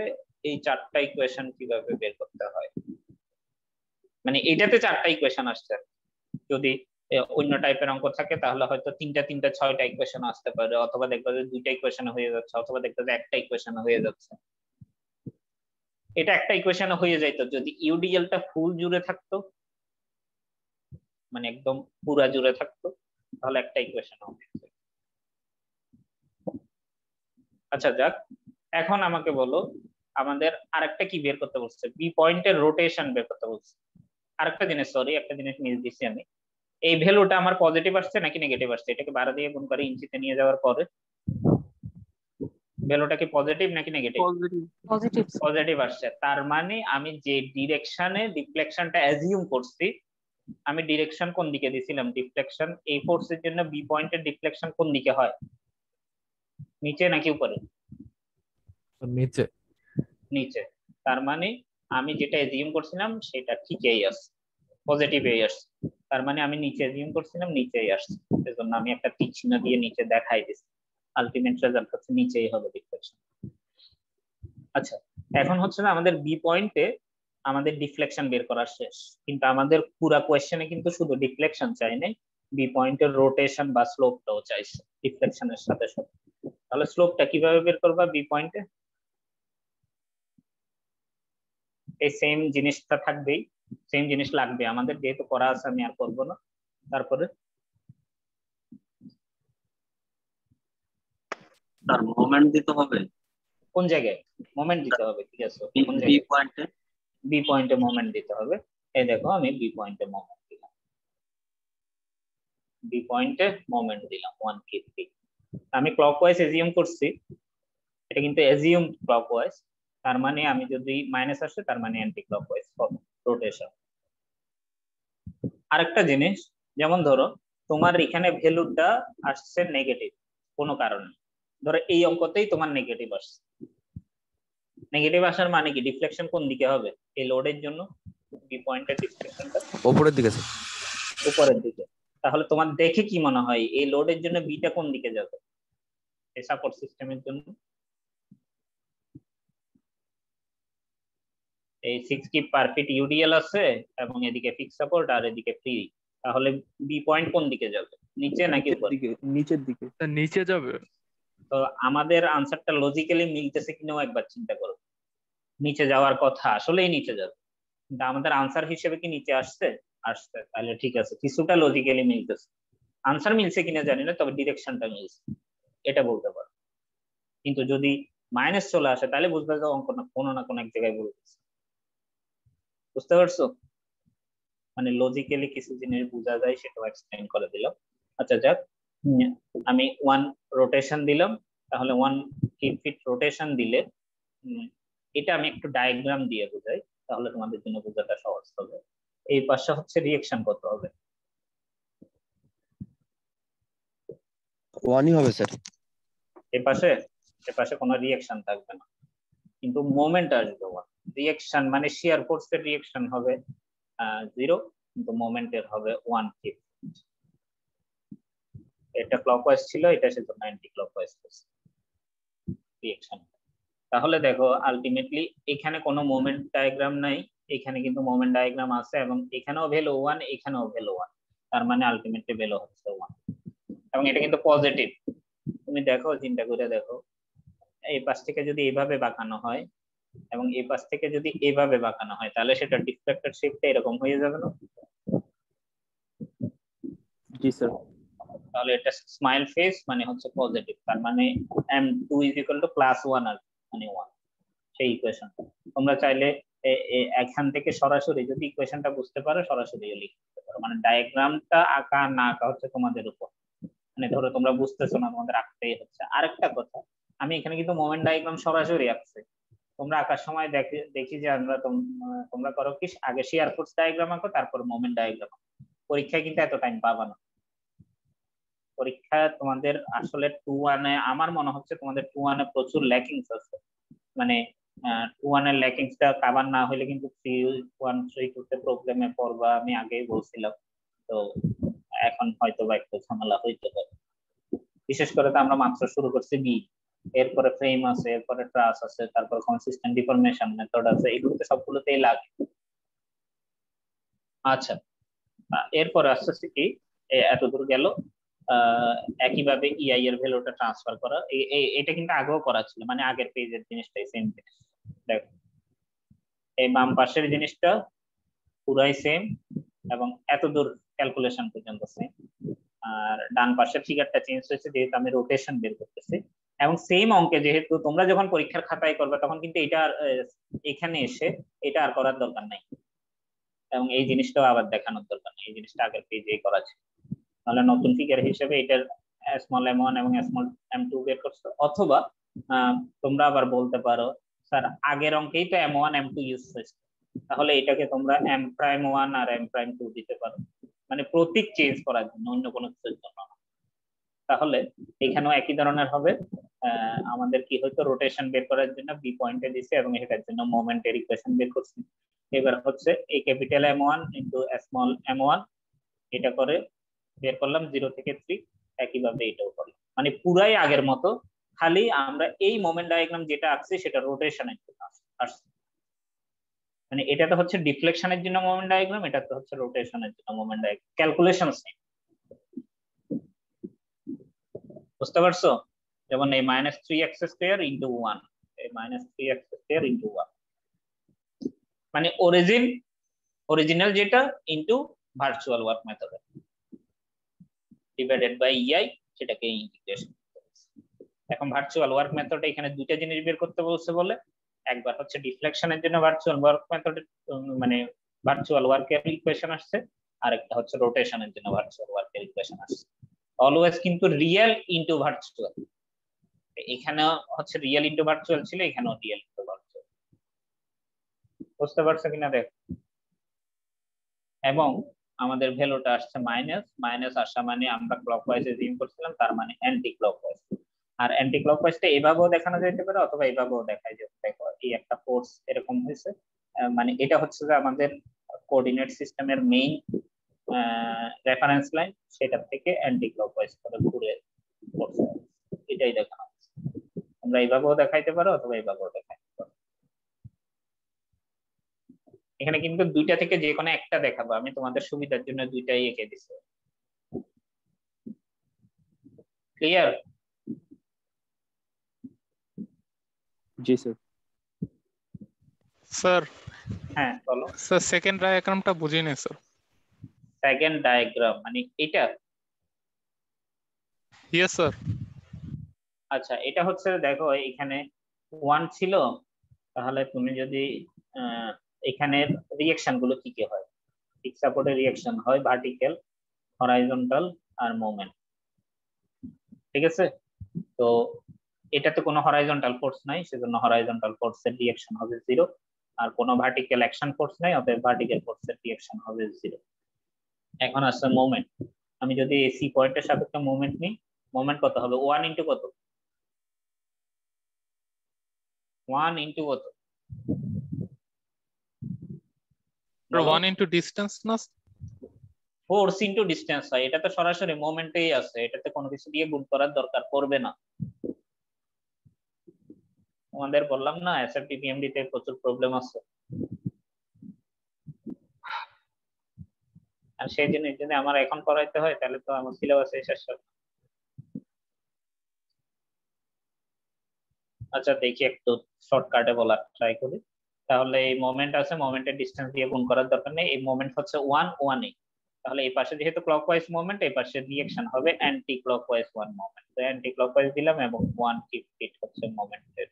এই 4টা ইকুয়েশন কিভাবে বের করতে হয়, মানে এটাতে 4টা ইকুয়েশন আসছে। যদি অন্য টাইপের অঙ্ক থাকে তাহলে হয়তো 3টা 6টা ইকুয়েশন আসতে পারে, অথবা দেখবা যে 2টা ইকুয়েশন হয়ে যাচ্ছে, অথবা দেখবা যে একটা ইকুয়েশন হয়ে যাচ্ছে। এটা একটা ইকুয়েশন হয়ে যাইতো যদি ইউডিএলটা ফুল জুড়ে থাকতো, মানে একদম পুরা জুড়ে থাকতো, তাহলে একটা ইকুয়েশন হবে। আচ্ছা যাক, এখন আমাকে বলো আমাদের আরেকটা কি বের করতে বলছে, বি পয়েন্টের রোটেশন বের করতে বলছে। আরেকটা জিনিস, সরি একটা জিনিস মিস দিচ্ছি আমি, এই ভ্যালুটা আমার পজিটিভ আসছে নাকি নেগেটিভ আসছে, এটাকে 12 দিয়ে গুণ করে ইঞ্চিতে নিয়ে যাওয়ার পরে ভ্যালুটা কি পজিটিভ নাকি নেগেটিভ? পজিটিভ। পজিটিভ পজিটিভ আসছে, তার মানে আমি যে ডিরেকশনে ডিফ্লেকশনটা অ্যাজিউম করছি, আমি ডিরেকশন কোন দিকে দিছিলাম, ডিফ্লেকশন এই ফোর্সের জন্য বি পয়েন্টের ডিফ্লেকশন কোন দিকে হয়, নিচে নাকি উপরে? নিচে। নিচে। তার মানে আমি যেটা অ্যাজিউম করছিলাম সেটা ঠিকই আসছে, পজিটিভই আসছে। তার মানে আমি নিচে অ্যাজিউম করছিলাম নিচেই আসছে, সেজন্য আমি একটা টিক চিহ্ন দিয়ে নিচে দেখাই দিচ্ছি। আলটিমেট রেজাল্ট হচ্ছে নিচেই হবে ডিফ্লেকশন। আচ্ছা, এখন হচ্ছে না আমাদের বি পয়েন্টে আমাদের ডিফ্লেকশন বের করা শেষ, কিন্তু আমাদের পুরো কোশ্চেনে কিন্তু শুধু ডিফ্লেকশন চাই নাই, বি পয়েন্টের রোটেশন বা স্লোপটাও চাইছে ডিফ্লেকশনের সাথে সাথে। তাহলে স্লোপটা কিভাবে বের করবা বি পয়েন্টে? এই সেম জিনিসটা থাকবেই, সেম জিনিস লাগবে আমাদের, যেহেতু করা আছে আমি আর করবো না। তারপরে তার মোমেন্ট দিতে হবে কোন জায়গায় মোমেন্ট দিতে হবে? ঠিক আছে, কোন বি জায়গায়? পয়েন্টে। বি পয়েন্টে মোমেন্ট দিতে হবে। এই দেখো আমি বি পয়েন্টে মোমেন্ট দিলাম, বি পয়েন্টে মোমেন্ট দিলাম 150। আমি ক্লকওয়াইজ এজিউম করছি, এটা কিন্তু এজিউম ক্লকওয়াইজ, তার মানে আমি যদি মাইনাস আসে তার মানে অ্যান্টি ক্লকওয়াইজ রোটেশন। আরেকটা জিনিস, যেমন ধরো তোমার এখানে ভ্যালুটা আসছে নেগেটিভ কোনো কারণে, ধরো এই অঙ্কতেই তোমার নেগেটিভ আসছে, নেগেটিভ আসার মানে কি ডিফ্লেকশন কোন দিকে হবে এই লোডের জন্য? বি পয়েন্টের ডিফ্লেকশনটা উপরের দিকে স্যার। উপরের দিকে। তাহলে তোমার দেখে কি মনে হয় এই লোডের জন্য বিটা কোন দিকে যাবে এই সাপোর্ট সিস্টেমের জন্য? এই 60 পার ফিট ইউডিএল আছে এবং এদিকে ফিক্স সাপোর্ট আর এদিকে ফ্রি, তাহলে বি পয়েন্ট কোন দিকে যাবে, নিচে নাকি উপরে? নিচের দিকে। নিচে যাবে। তো আমাদের আনসারটা লজিক্যালি মিলতেছে কিনাও একবার চিন্তা করো, নিচে যাওয়ার কথা, আসলেই নিচে যাবে, কিন্তু আমাদের আনসার হিসেবে কি নিচে আসছে? আসছে, তাহলে ঠিক আছে, কিছুটা লজিক্যালি মিলতেছে। আনসার মিলছে কিনা জানি না, তবে ডিরেকশনটা মিলছে, এটা বলতে পারো। কিন্তু যদি মাইনাস চলে আসে তাহলে বুঝতে হবে অঙ্ক না কোনো না কোনো এক জায়গায় বলতেছে। বুঝতে পারছো? মানে লজিক্যালি কিছু জিনিস বোঝা যায়, সেটাও এক্সপ্লেইন করে দিলাম। আচ্ছা যাক, আমি 1 রোটেশন দিলাম, তাহলে 1 ফিট রোটেশন দিলে এটা আমি একটু ডায়াগ্রাম দিয়ে বোঝাই, তাহলে তোমাদের জন্য বোঝাটা সহজ হবে। এই পাশে হচ্ছে রিঅ্যাকশন কত হবে? 1ই হবে স্যার। এই পাশে কোনো রিঅ্যাকশন থাকবে না, কিন্তু মোমেন্ট আসবে 1। রিঅ্যাকশন মানে শিয়ার ফোর্সের রিঅ্যাকশন হবে 0, কিন্তু মোমেন্টের হবে 1 ফিট। এটা ক্লকওয়াইজ ছিল, এটা সেজন্য অ্যান্টি ক্লকওয়াইজ হচ্ছে রিঅ্যাকশন। তাহলে দেখো আলটিমেটলি এখানে কোনো মোমেন্ট ডায়াগ্রাম নাই, এখানে কিন্তু মোমেন্ট ডায়াগ্রাম আছে, এবং এখানেও ভ্যালু 1 এখানেও ভ্যালু 1, তার মানে আলটিমেটলি ভ্যালু হচ্ছে 1, এবং এটা কিন্তু পজিটিভ। তুমি দেখো, চিন্তা করে দেখো, এই পাশ থেকে যদি এইভাবে বাঁকানো হয় এবং এই পাশ থেকে যদি এইভাবে বাঁকানো হয়, তাহলে সেটা ডিফ্লেক্টেড শেপটা এরকম হয়ে যাবে না? জি স্যার। তাহলে এটা স্মাইল ফেস মানে হচ্ছে পজিটিভ, তার মানে m2 +1 আর মানে 1, সেই ইকুয়েশন। তোমরা চাইলে এখান থেকে সরাসরি যদি ইকুয়েশনটা বুঝতে পারো সরাসরি লিখতে পারো, মানে ডায়াগ্রামটা আঁকা না আঁকা হচ্ছে তোমাদের উপর, মানে ধরো তোমরা বুঝতেছো না, তোমাদের আঁকতেই হচ্ছে। আরেকটা কথা, আমি এখানে কিন্তু মোমেন্ট ডায়াগ্রাম সরাসরি আঁকছি, তোমরা আঁকার সময় দেখি যে তোমরা করো কি আগে শিয়ার ফোর্স ডায়াগ্রাম আঁকো তারপর মোমেন্ট ডায়াগ্রাম। পরীক্ষায় কিন্তু এত টাইম পাবা না, পরীক্ষা তোমাদের আসলে 2-1 এ আমার মনে হচ্ছে তোমাদের 2-1 এ প্রচুর ল্যাকিংস আছে, মানে 2-1 এর ল্যাকিংসটা কভার না হলে কিন্তু 3-1 3-2 তে প্রবলেমে পড়বা, আমি আগেই বলছিলাম। তো এখন হয়তো বা একটু ঝামেলা হইতে পারে, বিশেষ করে তো আমরা মাত্র শুরু করছি বি, এরপরে ফ্রেম আছে, এরপরে ট্রাস আছে, তারপর কনসিস্টেন্ট ডিফরমেশন মেথড আছে, এগুলোতে সবগুলোতেই লাগে। আচ্ছা, এরপরে আসছে কি এতদূর গেল, একইভাবে ইআই এর ভ্যালুটা ট্রান্সফার করা, এটা কিন্তু আগেও করা ছিল, মানে আগের পেজের জিনিসটাই সেম জিনিস। দেখো এই বাম পাশের জিনিসটা পুরাই সেম এবং এতদূর ক্যালকুলেশন পর্যন্ত সেম, আর ডান পাশের ফিগারটা চেঞ্জ হয়েছে যেহেতু আমি রোটেশন বের করতেছি, এবং সেম অঙ্কে যেহেতু তোমরা যখন পরীক্ষার খাতায় করবে তখন কিন্তু এটা এখানে এসে এটা আর করার দরকার নাই, এবং এই জিনিসটাও আবার দেখানোর দরকার নেই, এই জিনিসটা আগের পেজেই করা ছিল। তাহলে নতুন ফিগার হিসেবে এটার স্মল m1 এবং স্মল m2 বের করছো, অথবা তোমরা আবার বলতে পারো স্যার আগের অঙ্কেই তো m1 m2 ইউজ হয়েছে, তাহলে এটাকে তোমরা m'1 আর m'2 দিতে পারো, মানে প্রতীক চেঞ্জ করার জন্য, অন্য কোনো কিছুর জন্য না। তাহলে এখানেও একই ধরনের হবে। আমাদের কি হয়তো রোটেশন বের করার জন্য বি পয়েন্টে দিছে এবং এটার জন্য মোমেন্টের ইকুয়েশন বের করছি। এবার হচ্ছে এই capital m1 into small m1, এটা করে বের করলাম 0 থেকে 3, একইভাবে এটাও করলাম, মানে পুরাই আগের মতো, খালি আমরা এই মোমেন্ট ডায়াগ্রাম যেটা আঁকছি সেটা রোটেশনের জন্য আসছে। মানে এটা তো হচ্ছে ডিফ্লেকশনের জন্য মোমেন্ট ডায়াগ্রাম, এটা তো হচ্ছে রোটেশনের জন্য মোমেন্ট ডায়াগ্রাম, ক্যালকুলেশনস নেই। বুঝতে পারছো? যেমন এই -3x² ইনটু 1, এই -3x² ইনটু 1, মানে অরিজিনাল যেটা into virtual work method divided by EI, সেটাকে ইন্টিগ্রেশন। এখন ভার্চুয়াল ওয়ার্ক মেথডে এখানে দুইটা জিনিস বের করতে বলছে বলে, একবার হচ্ছে ডিফ্লেকশনের জন্য ভার্চুয়াল ওয়ার্ক মেথডে মানে ভার্চুয়াল ওয়ার্কের ইকুয়েশন আসছে, আর একটা হচ্ছে রোটেশনের জন্য ভার্চুয়াল ওয়ার্কের ইকুয়েশন আসছে। অলওয়েজ কিন্তু রিয়েল ইনটু ভার্চুয়াল, এখানে হচ্ছে রিয়েল ইনটু ভার্চুয়াল ছিল, এখানেও রিয়েল ইনটু ভার্চুয়াল। বুঝতে পারছো কিনা দেখ। এবং আমাদের ভ্যালুটা আসছে মাইনাস আসা মানে আমরা ক্লকওয়াইজে জিম করছিলাম, তার মানে অ্যান্টি ক্লকওয়াইজ। আর অ্যান্টি ক্লকওয়াইজটা এভাবেও দেখানো যেতে পারে অথবা এভাবেও দেখায় যেতে পারে। এই একটা ফোর্স এরকম হয়েছে, মানে এটা হচ্ছে যে আমাদের কোঅর্ডিনেট সিস্টেমের মেইন রেফারেন্স লাইন, সেটা থেকে অ্যান্টি ক্লকওয়াইজ করে ঘুরে পড়ছে, এটাই দেখানো হচ্ছে। আমরা এইভাবেও দেখাইতে পারো অথবা এইভাবেও দেখাইতে পারো। এখানে কিন্তু দুইটা থেকে যে কোনো একটা দেখাবো, আমি তোমাদের সুবিধার জন্য দুইটাই এঁকে দিছি। ক্লিয়ার? জি স্যার। স্যার হ্যাঁ বলো। স্যার সেকেন্ড ডায়াগ্রামটা বুঝিনি স্যার। সেকেন্ড ডায়াগ্রাম মানে এটা? Yes sir. আচ্ছা, এটা হচ্ছে দেখো এখানে 1 ছিল, তাহলে তুমি যদি এখানের রিঅ্যাকশন গুলো কি কি হয়, ঠিক সাপোর্টের রিঅ্যাকশন হয় ভার্টিক্যাল, হরাইজন্টাল আর মোমেন্ট, ঠিক আছে? তো এটাতে কোনো হরাইজন্টাল ফোর্স নাই, সেজন্য হরাইজন্টাল ফোর্সের রিঅ্যাকশন হবে 0, আর কোনো ভার্টিক্যাল অ্যাকশন ফোর্স নাই, অতএব ভার্টিক্যাল ফোর্সের রিঅ্যাকশন হবে 0। এখন আসছে মোমেন্ট। আমি যদি সি পয়েন্টের সাপেক্ষে মোমেন্ট নিই, মোমেন্ট কত হবে? 1 ইনটু কত? 1 ইনটু কত? 1 ইনটু ডিসটেন্স না? ফোর্স ইনটু ডিসটেন্স হয়, এটা তো সরাসরি মোমেন্টেই আছে, এটাতে কোনো কিছু দিয়ে গুণ করার দরকার পড়বে না। আমাদের বললাম না এসএফটি পিএমডি তে প্রচুর প্রবলেম আছে, আর সেই জিনিস যদি আমার এখন করাইতে হয় তাহলে তো আমার সিলেবাসে শেষ হবে। আচ্ছা দেখি একটু শর্টকাটে বলার ট্রাই করি। তাহলে এই মোমেন্ট আছে, মোমেন্টের ডিসটেন্স দিয়ে গুণ করার দরকার নেই, এই মোমেন্ট হচ্ছে 1 1 এ, তাহলে এই পাশে যেহেতু ক্লকওয়াইজ মোমেন্ট, এই পাশে রিঅ্যাকশন হবে অ্যান্টি ক্লকওয়াইজ 1 মোমেন্ট, তো অ্যান্টি ক্লকওয়াইজ দিলাম এবং 1 ফিট হচ্ছে মোমেন্টের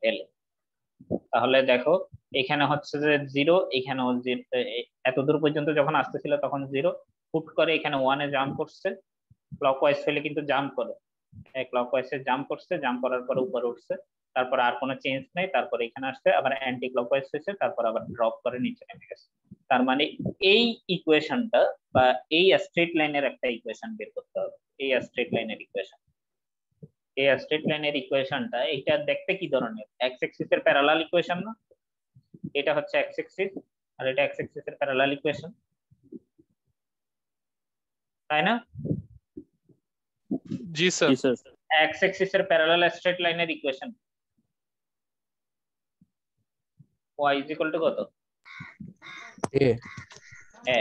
ভ্যালু। তাহলে দেখো এখানে হচ্ছে যে 0, এখানেও এত দূর পর্যন্ত যখন আসতেছিল তখন 0, হুট করে এখানে 1 এ জাম্প করছে, ক্লকওয়াইজ ফেলে কিন্তু জাম্প করে, ক্লকওয়াইজে জাম্প করছে, জাম্প করার পরে উপরে উঠছে, তারপর আর কোনো চেঞ্জ নেই, তারপর এখানে আসছে আবার অ্যান্টি ক্লকওয়াইজ হয়েছে, তারপর আবার ড্রপ করে নিচে নেমে গেছে। তার মানে এই ইকুয়েশনটা বা এই স্ট্রেট লাইনের একটা ইকুয়েশন বের করতে হবে, এই স্ট্রেট লাইনের ইকুয়েশন। এই স্ট্রেট লাইনের ইকুয়েশনটা এটা দেখতে কি ধরনের? এক্স অ্যাক্সিস এর প্যারালাল ইকুয়েশন না? এটা হচ্ছে এক্স অ্যাক্সিস আর এটা এক্স অ্যাক্সিস এর প্যারালাল ইকুয়েশন, তাই না? জি স্যার। জি স্যার। এক্স অ্যাক্সিস এর প্যারালাল স্ট্রেট লাইনের equation y is equal two কত? এ এ।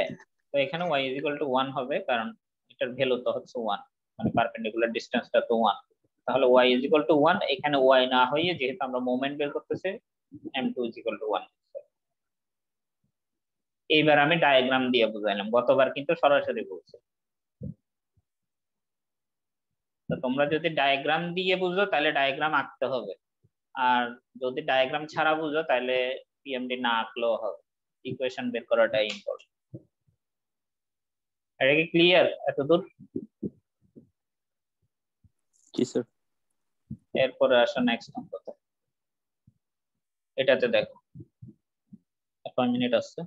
তো এখানে y ইজ ইকুয়াল টু 1 হবে, কারণ এটার ভ্যালু তো হচ্ছে 1, মানে পারপেন্ডিকুলার ডিসটেন্সটা তো 1, তাহলে y ইজ ইকুয়াল টু 1, এখানে y না হয়ে যেহেতু আমরা মোমেন্ট বের করতেছি m2 ইজ ইকুয়াল টু 1। এইবার আমি ডায়াগ্রাম দিয়ে বুঝাইলাম, গতবার কিন্তু সরাসরি বলছি। তো তোমরা যদি ডায়াগ্রাম দিয়ে বুঝো তাহলে ডায়াগ্রাম আঁকতে হবে, আর যদি ডায়াগ্রাম ছাড়া বুঝো তাহলে পিএমডি না আঁকলেও হবে, ইকুয়েশন বের করাটাই ইম্পর্টেন্ট। এটা কি ক্লিয়ার এতদূর? জি স্যার। এরপরে আসো নেক্সট অঙ্কতে। এটাতে দেখো কয় মিনিট আছে,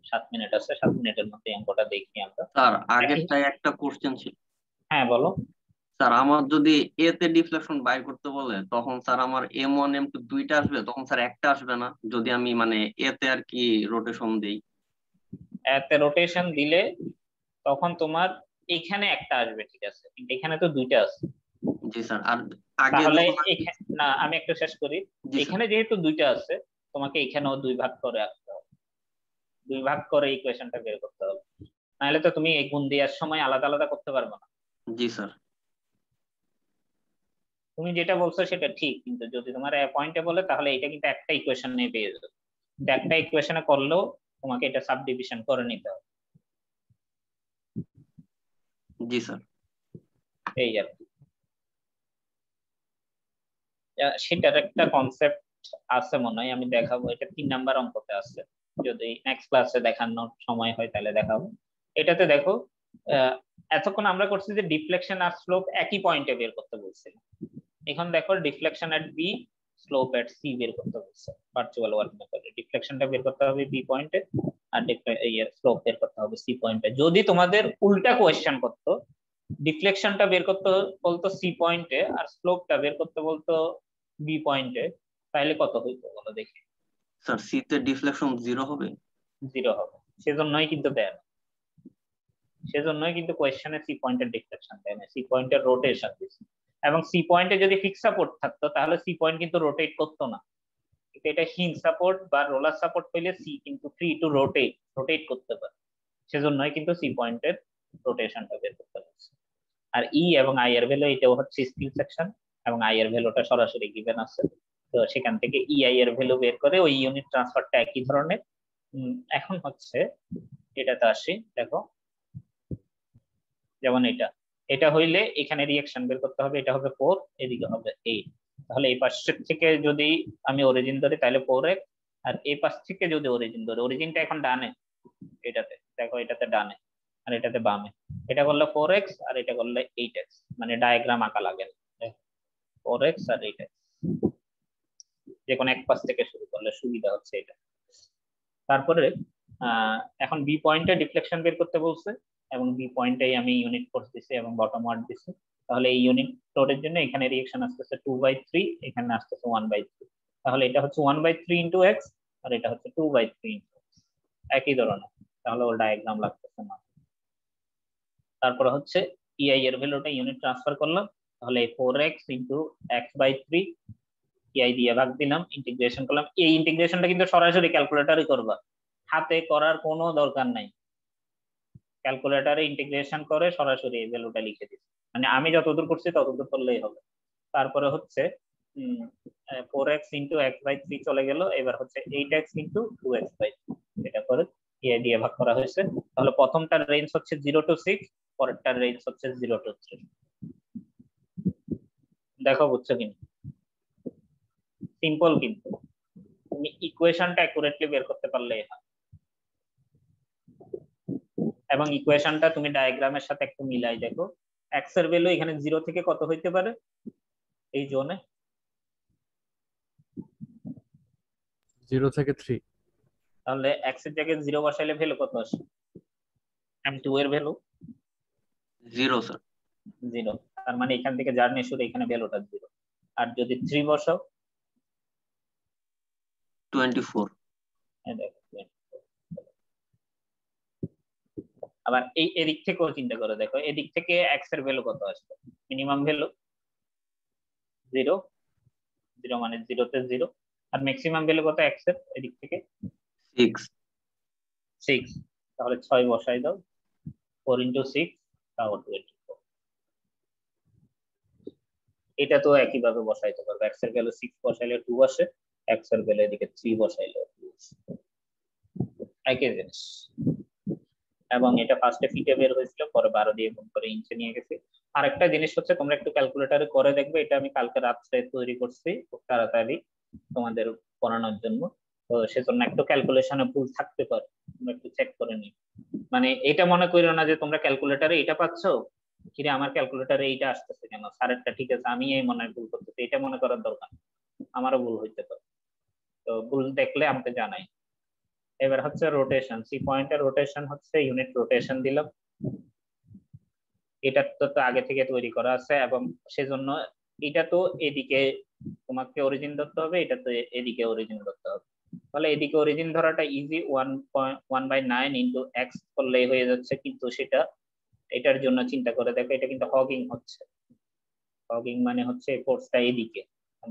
7 মিনিট আছে, 7 মিনিটের মধ্যে অঙ্কটা দেখি আমরা। স্যার আগেরটাই একটা কোশ্চেন ছিল। হ্যাঁ বলো। স্যার আমার যদি এ তে ডিফ্লেকশন বাই করতে বলে তখন স্যার আমার M1 M2 দুইটা আসবে, তখন স্যার একটা আসবে না যদি আমি মানে এ তে আর কি রোটেশন দেই? এতে রোটেশন দিলে তখন তোমার এখানে একটা আসবে, ঠিক আছে, কিন্তু এখানে তো দুইটা আছে। জি স্যার। আর আগে তাহলে যখন না, আমি একটু শেষ করি। জি স্যার। এখানে যেহেতু দুইটা আছে, তোমাকে এখানেও 2 ভাগ করে আসতে হবে, 2 ভাগ করে ইকুয়েশনটা বের করতে হবে, নাহলে তো তুমি এই গুণ দেওয়ার সময় আলাদা আলাদা করতে পারবে না। জি স্যার। তুমি যেটা বলছো সেটা ঠিক, কিন্তু যদি তোমার পয়েন্টে বলে তাহলে এটা কিন্তু একটা ইকুয়েশন নিয়ে পেয়ে যাবে, কিন্তু একটা ইকুয়েশনে করলেও তোমাকে এটা সাব ডিভিশন করে নিতে হবে। জি স্যার। এই আর কি, সেটার একটা কনসেপ্ট আছে মনে হয়, আমি দেখাবো, এটা 3 নাম্বার অঙ্কতে আছে, যদি নেক্সট ক্লাসে দেখানোর সময় হয় তাহলে দেখাবো। এটাতে দেখো এতক্ষণ আমরা করছি যে ডিফ্লেকশন আর স্লোপ একই পয়েন্টে বের করতে বলছিল, এখন দেখো ডিফ্লেকশন এট বি, স্লোপ এট সি বের করতে বলছে। ভার্চুয়াল ওয়ার্ক মেথডে ডিফ্লেকশনটা বের করতে হবে বি পয়েন্টে, আর স্লোপ বের করতে হবে সি পয়েন্টে। যদি তোমাদের উল্টা কোয়েশ্চেন করতো, ডিফ্লেকশনটা বের করতে বলতো সি পয়েন্টে আর স্লোপটা বের করতে বলতো বি পয়েন্টে, তাহলে কত হইতো বলো দেখি? স্যার সি তে ডিফ্লেকশন 0 হবে। 0 হবে, সেজন্যই কিন্তু দেয় না, সেজন্যই কিন্তু কোয়েশ্চেনে সি পয়েন্টের ডিফ্লেকশন দেয় না, সি পয়েন্টের রোটেশন দিচ্ছে। এবং সি পয়েন্টে যদি ফিক্স সাপোর্ট থাকতো তাহলে সি পয়েন্ট কিন্তু রোটেট করতো না, কিন্তু এটা হিঞ্জ সাপোর্ট বা রোলার সাপোর্ট পেলে সি কিন্তু ফ্রি টু রোটেট করতে পারে, সেজন্যই কিন্তু সি পয়েন্টের রোটেশনটা বের করতে পারছে। আর ই এবং আই এর ভ্যালু, এটাও হচ্ছে স্কিল সেকশন, এবং আই এর ভ্যালুটা সরাসরি গিভেন আছে, তো সেখান থেকে ই আই এর ভ্যালু বের করে ওই ইউনিট ট্রান্সফারটা একই ধরনের। এখন হচ্ছে এটাতে আসি, দেখো যেমন এটা হইলে এখানে রিঅ্যাকশন বের করতে হবে, এটা হবে 4, এদিকে হবে 8, তাহলে এই পাশ থেকে যদি আমি অরিজিন ধরি তাহলে 4x, আর এই পাশ থেকে যদি অরিজিন ধরি, অরিজিনটা এখন ডানে, এটাতে দেখো, এটাতে ডানে আর এটাতে বামে, এটা করলে 4x আর এটা করলে 8x, মানে ডায়াগ্রাম আঁকা লাগে না, 4x আর 8x, যে কোনো এক পাশ থেকে শুরু করলে সুবিধা হচ্ছে এটা। তারপরে এখন বি পয়েন্টে ডিফ্লেকশন বের করতে বলছে, এবং বি পয়েন্টেই আমি ইউনিট ফোর্স দিছি এবং বটম ওয়ার্ড দিছি, তাহলে এই ইউনিট লোডের জন্য এখানে রিঅ্যাকশন আসতেছে 2/3, এখানে আসতেছে 1/3, তাহলে এটা হচ্ছে 1/3 ইনটু x আর এটা হচ্ছে 2/3 ইনটু x, একই ধরনের, তাহলে ওর ডায়াগ্রাম লাগতেছে না। তারপরে হচ্ছে ইআই এর ভ্যালুটা ইউনিট ট্রান্সফার করলাম, তাহলে 4x ইনটু x/3, ইআই দিয়ে ভাগ দিলাম, ইন্টিগ্রেশন করলাম। এই ইন্টিগ্রেশনটা কিন্তু সরাসরি ক্যালকুলেটরে করবা, হাতে করার কোনো দরকার নাই, ক্যালকুলেটরে ইন্টিগ্রেশন করে সরাসরি এই ভ্যালুটা লিখে দিচ্ছি, মানে আমি যতদূর করছি ততদূর করলেই হবে। তারপরে হচ্ছে 4x ইনটু x/3 চলে গেল, এবার হচ্ছে 8x ইনটু 2x/3, এটা করে ইআই দিয়ে ভাগ করা হয়েছে। তাহলে প্রথমটার রেঞ্জ হচ্ছে 0 to 6, পরেরটার রেঞ্জ হচ্ছে 0 to 3। দেখো বুঝছো কিনা? সিম্পল, কিন্তু তুমি ইকুয়েশনটা অ্যাকুরেটলি বের করতে পারলেই হয়, এবং ইকুয়েশনটা তুমি ডায়াগ্রামের সাথে একটু মিলাই দেখো, x এর ভ্যালু এখানে 0 থেকে কত হইতে পারে এই জোনে? 0 থেকে 3। তাহলে x এর জায়গায় 0 বসাইলে ভ্যালু কত আসে? m2 এর ভ্যালু 0 স্যার। 0, তার মানে এখান থেকে জার্নি শুরু, এখানে ভ্যালুটা 0। আর যদি 3 বসাও 24। আবার এই এদিক থেকেও চিন্তা করে দেখো, এদিক থেকে x এর ভ্যালু কত আসবে? মিনিমাম ভ্যালু 0, 0 মানে 0 তে 0, আর ম্যাক্সিমাম ভ্যালু কত x এর এদিক থেকে? 6, তাহলে 6 বসাই দাও, 4 ইনটু 6 তাও 24। এটা তো একই ভাবে বসাইতে পারবে, x এর ভ্যালু 6 বসাইলে 2 আসে, x এর ভ্যালু এদিকে 3 বসাইলে 2 আসে, একই জিনিস। এবং এটা ফার্স্টে ফিটে বের হয়েছিল, পরে 12 দিয়ে গুণ করে ইঞ্চে নিয়ে গেছে। আরেকটা জিনিস হচ্ছে, তোমরা একটু ক্যালকুলেটরে করে দেখবে, এটা আমি কালকে রাত্রে তৈরি করছি খুব তাড়াতাড়ি তোমাদের পড়ানোর জন্য, তো সেজন্য একটু ক্যালকুলেশনে ভুল থাকতে পারে, তোমরা একটু চেক করে নিও। মানে এটা মনে করো না যে তোমরা ক্যালকুলেটরে এটা পাচ্ছো, কিরে আমার ক্যালকুলেটরে এইটা আসতেছে কেন, স্যারেরটা ঠিক আছে, আমি এই মনে ভুল করতেছি, এটা মনে করার দরকার, আমারও ভুল হইতে পারে। তো ভুল দেখলে আমাকে জানাই। এবার হচ্ছে রোটেশন, সি পয়েন্টের রোটেশন হচ্ছে ইউনিট রোটেশন দিলাম। এটা তো আগে থেকে তৈরি করা আছে এবং সেজন্য এটা তো এদিকে তোমাকে অরিজিন ধরতে হবে, এটা তো এদিকে অরিজিন ধরতে হবে। তাহলে এদিকে অরিজিন ধরাটা ইজি, 1/9 ইন্টু এক্স করলেই হয়ে যাচ্ছে, কিন্তু সেটা এটার জন্য চিন্তা করে দেখো, এটা কিন্তু হগিং হচ্ছে। হগিং মানে হচ্ছে ফোর্সটা এদিকে,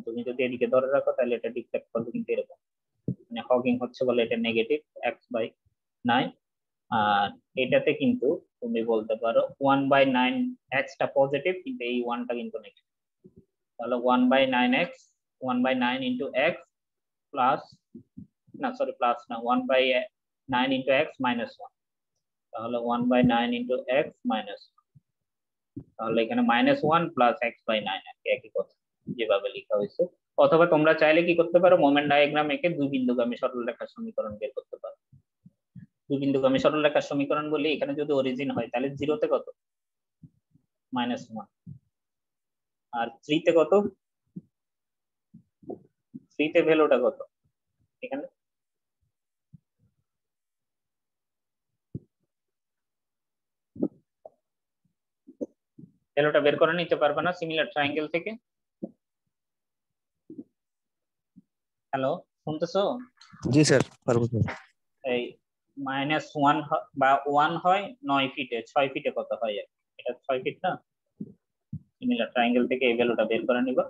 তুমি যদি এদিকে ধরে রাখো তাহলে এটা ডিফ্লেক্ট করবে, কিন্তু এরকম মানে হগিং হচ্ছে বলে এটা নেগেটিভ x/9। আর এটাতে কিন্তু তুমি বলতে পারো 1/9 এক্সটা পজিটিভ, কিন্তু এই 1টা কিন্তু নেগেটিভ। তাহলে 1/9x 1/9 ইন্টু এক্স প্লাস, না সরি প্লাস না, 1/9 ইন্টু এক্স মাইনাস 1। তাহলে 1/9 ইন্টু এক্স মাইনাস, তাহলে এখানে -1 প্লাস x/9 একই কথা যেভাবে লেখা হয়েছে। অথবা তোমরা চাইলে কি করতে পারো, মোমেন্ট ডায়াগ্রাম এঁকে দুই বিন্দুগামী সরলরেখার সমীকরণ বের করতে পারো। দুই বিন্দুগামী সরলরেখার সমীকরণ বলি, এখানে যদি অরিজিন হয় তাহলে 0 তে কত, -1, আর 3 তে কত, 3 তে ভ্যালুটা কত, এখানে ভ্যালুটা বের করে নিতে পারবে না সিমিলার ট্রায়াঙ্গেল থেকে? হ্যালো, শুনতেছো? জি স্যার, পারবো স্যার। এই -1 বা 1 হয় 9 ফিটে, 6 ফিটে কত হয়? এটা 6 ফিট না? সিমিলার ট্রায়াঙ্গেল থেকে এই ভ্যালুটা বের করে নিবা।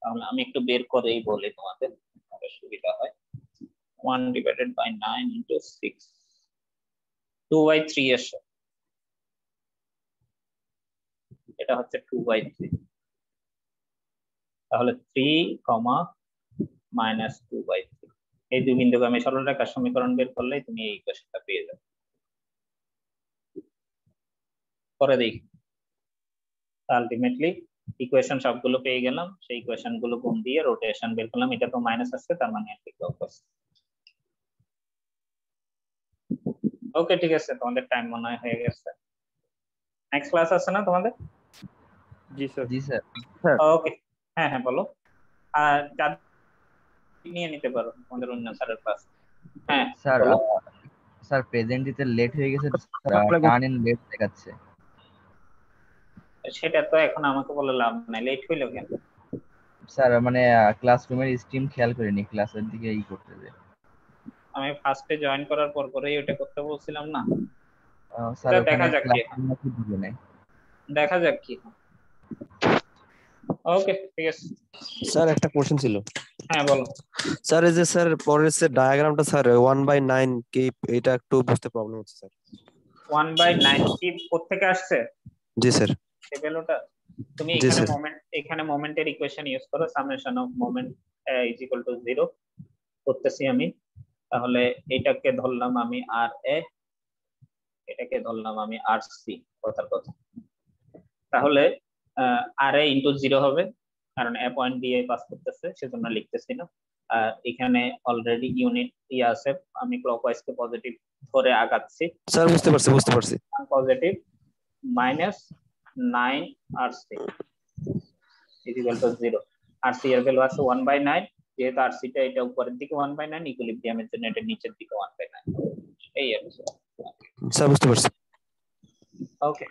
তাহলে আমি একটু বের করেই বলি তোমাদের, তাহলে সুবিধা হয়। 1/9 ইন্টু 6, 2/3 এসে, এটা হচ্ছে 2/3। তাহলে 3, -2/3, এই দুই বিন্দুগামী সরলরেখার সমীকরণ বের করলেই তুমি এই ইকুয়েশনটা পেয়ে যাবে। করে দেখি, আলটিমেটলি ইকুয়েশন সবগুলো পেয়ে গেলাম, সেই ইকুয়েশন গুলো গুণ দিয়ে রোটেশন বের করলাম। এটা তো মাইনাস আসছে, তার মানে ওকে ঠিক আছে, তোমাদের টাইম মনে হয় হয়ে গেছে। নেক্সট ক্লাস আছে না তোমাদের? জি স্যার। জি স্যার। ওকে, হ্যাঁ হ্যাঁ বলো। আর নিয়ে নিতে পারো তোমাদের অন্য স্যারের ক্লাস। হ্যাঁ স্যার বলো। স্যার প্রেজেন্ট দিতে লেট হয়ে গেছে, টার্ন ইন লেট দেখাচ্ছে। সেটা তো এখন আমাকে বলে লাভ নাই, লেট হইলো কেন? স্যার মানে ক্লাসরুমের স্ট্রিম খেয়াল করিনি, ক্লাসের দিকে করতে যে। আমি ফার্স্টে জয়েন করার পর পরেই ওটা করতে বলছিলাম না? স্যার দেখা যাক কি, দেখা যাক কি। ওকে ঠিক আছে স্যার একটা কোশ্চেন ছিল। হ্যাঁ বলো। স্যার এই যে স্যার পরের যে ডায়াগ্রামটা স্যার 1/9 কি, এটা একটু বুঝতে প্রবলেম হচ্ছে স্যার। 1/9 কি কোত্থেকে আসছে? জি স্যার। এই ভ্যালুটা তুমি জি এখানে স্যার। এখানে মোমেন্টের ইকুয়েশন ইউজ করো, summation of moment is equal to 0 করতেছি আমি। তাহলে এটাকে ধরলাম আমি আর এ, এটাকে ধরলাম আমি আর সি, কথার কথা। তাহলে আর এ ইন্টু 0 হবে, কারণ এ পয়েন্ট দিয়ে পাস করতেছে সেজন্য লিখতেছি না। আর এখানে অলরেডি ইউনিট আছে, আমি ক্লকওয়াইজ কে পজিটিভ ধরে আগাচ্ছি। স্যার বুঝতে পারছি। পজিটিভ -9 আর সি ইজ ইকুয়াল টু 0। আর সি এর ভ্যালু আছে 1/9, যেহেতু আর সি টা এটা উপরের দিকে 1/9, ইকুইলিব্রিয়ামের জন্য এটা নিচের দিকে 1/9। এই আর স্যার বুঝতে পারছি। ওকে।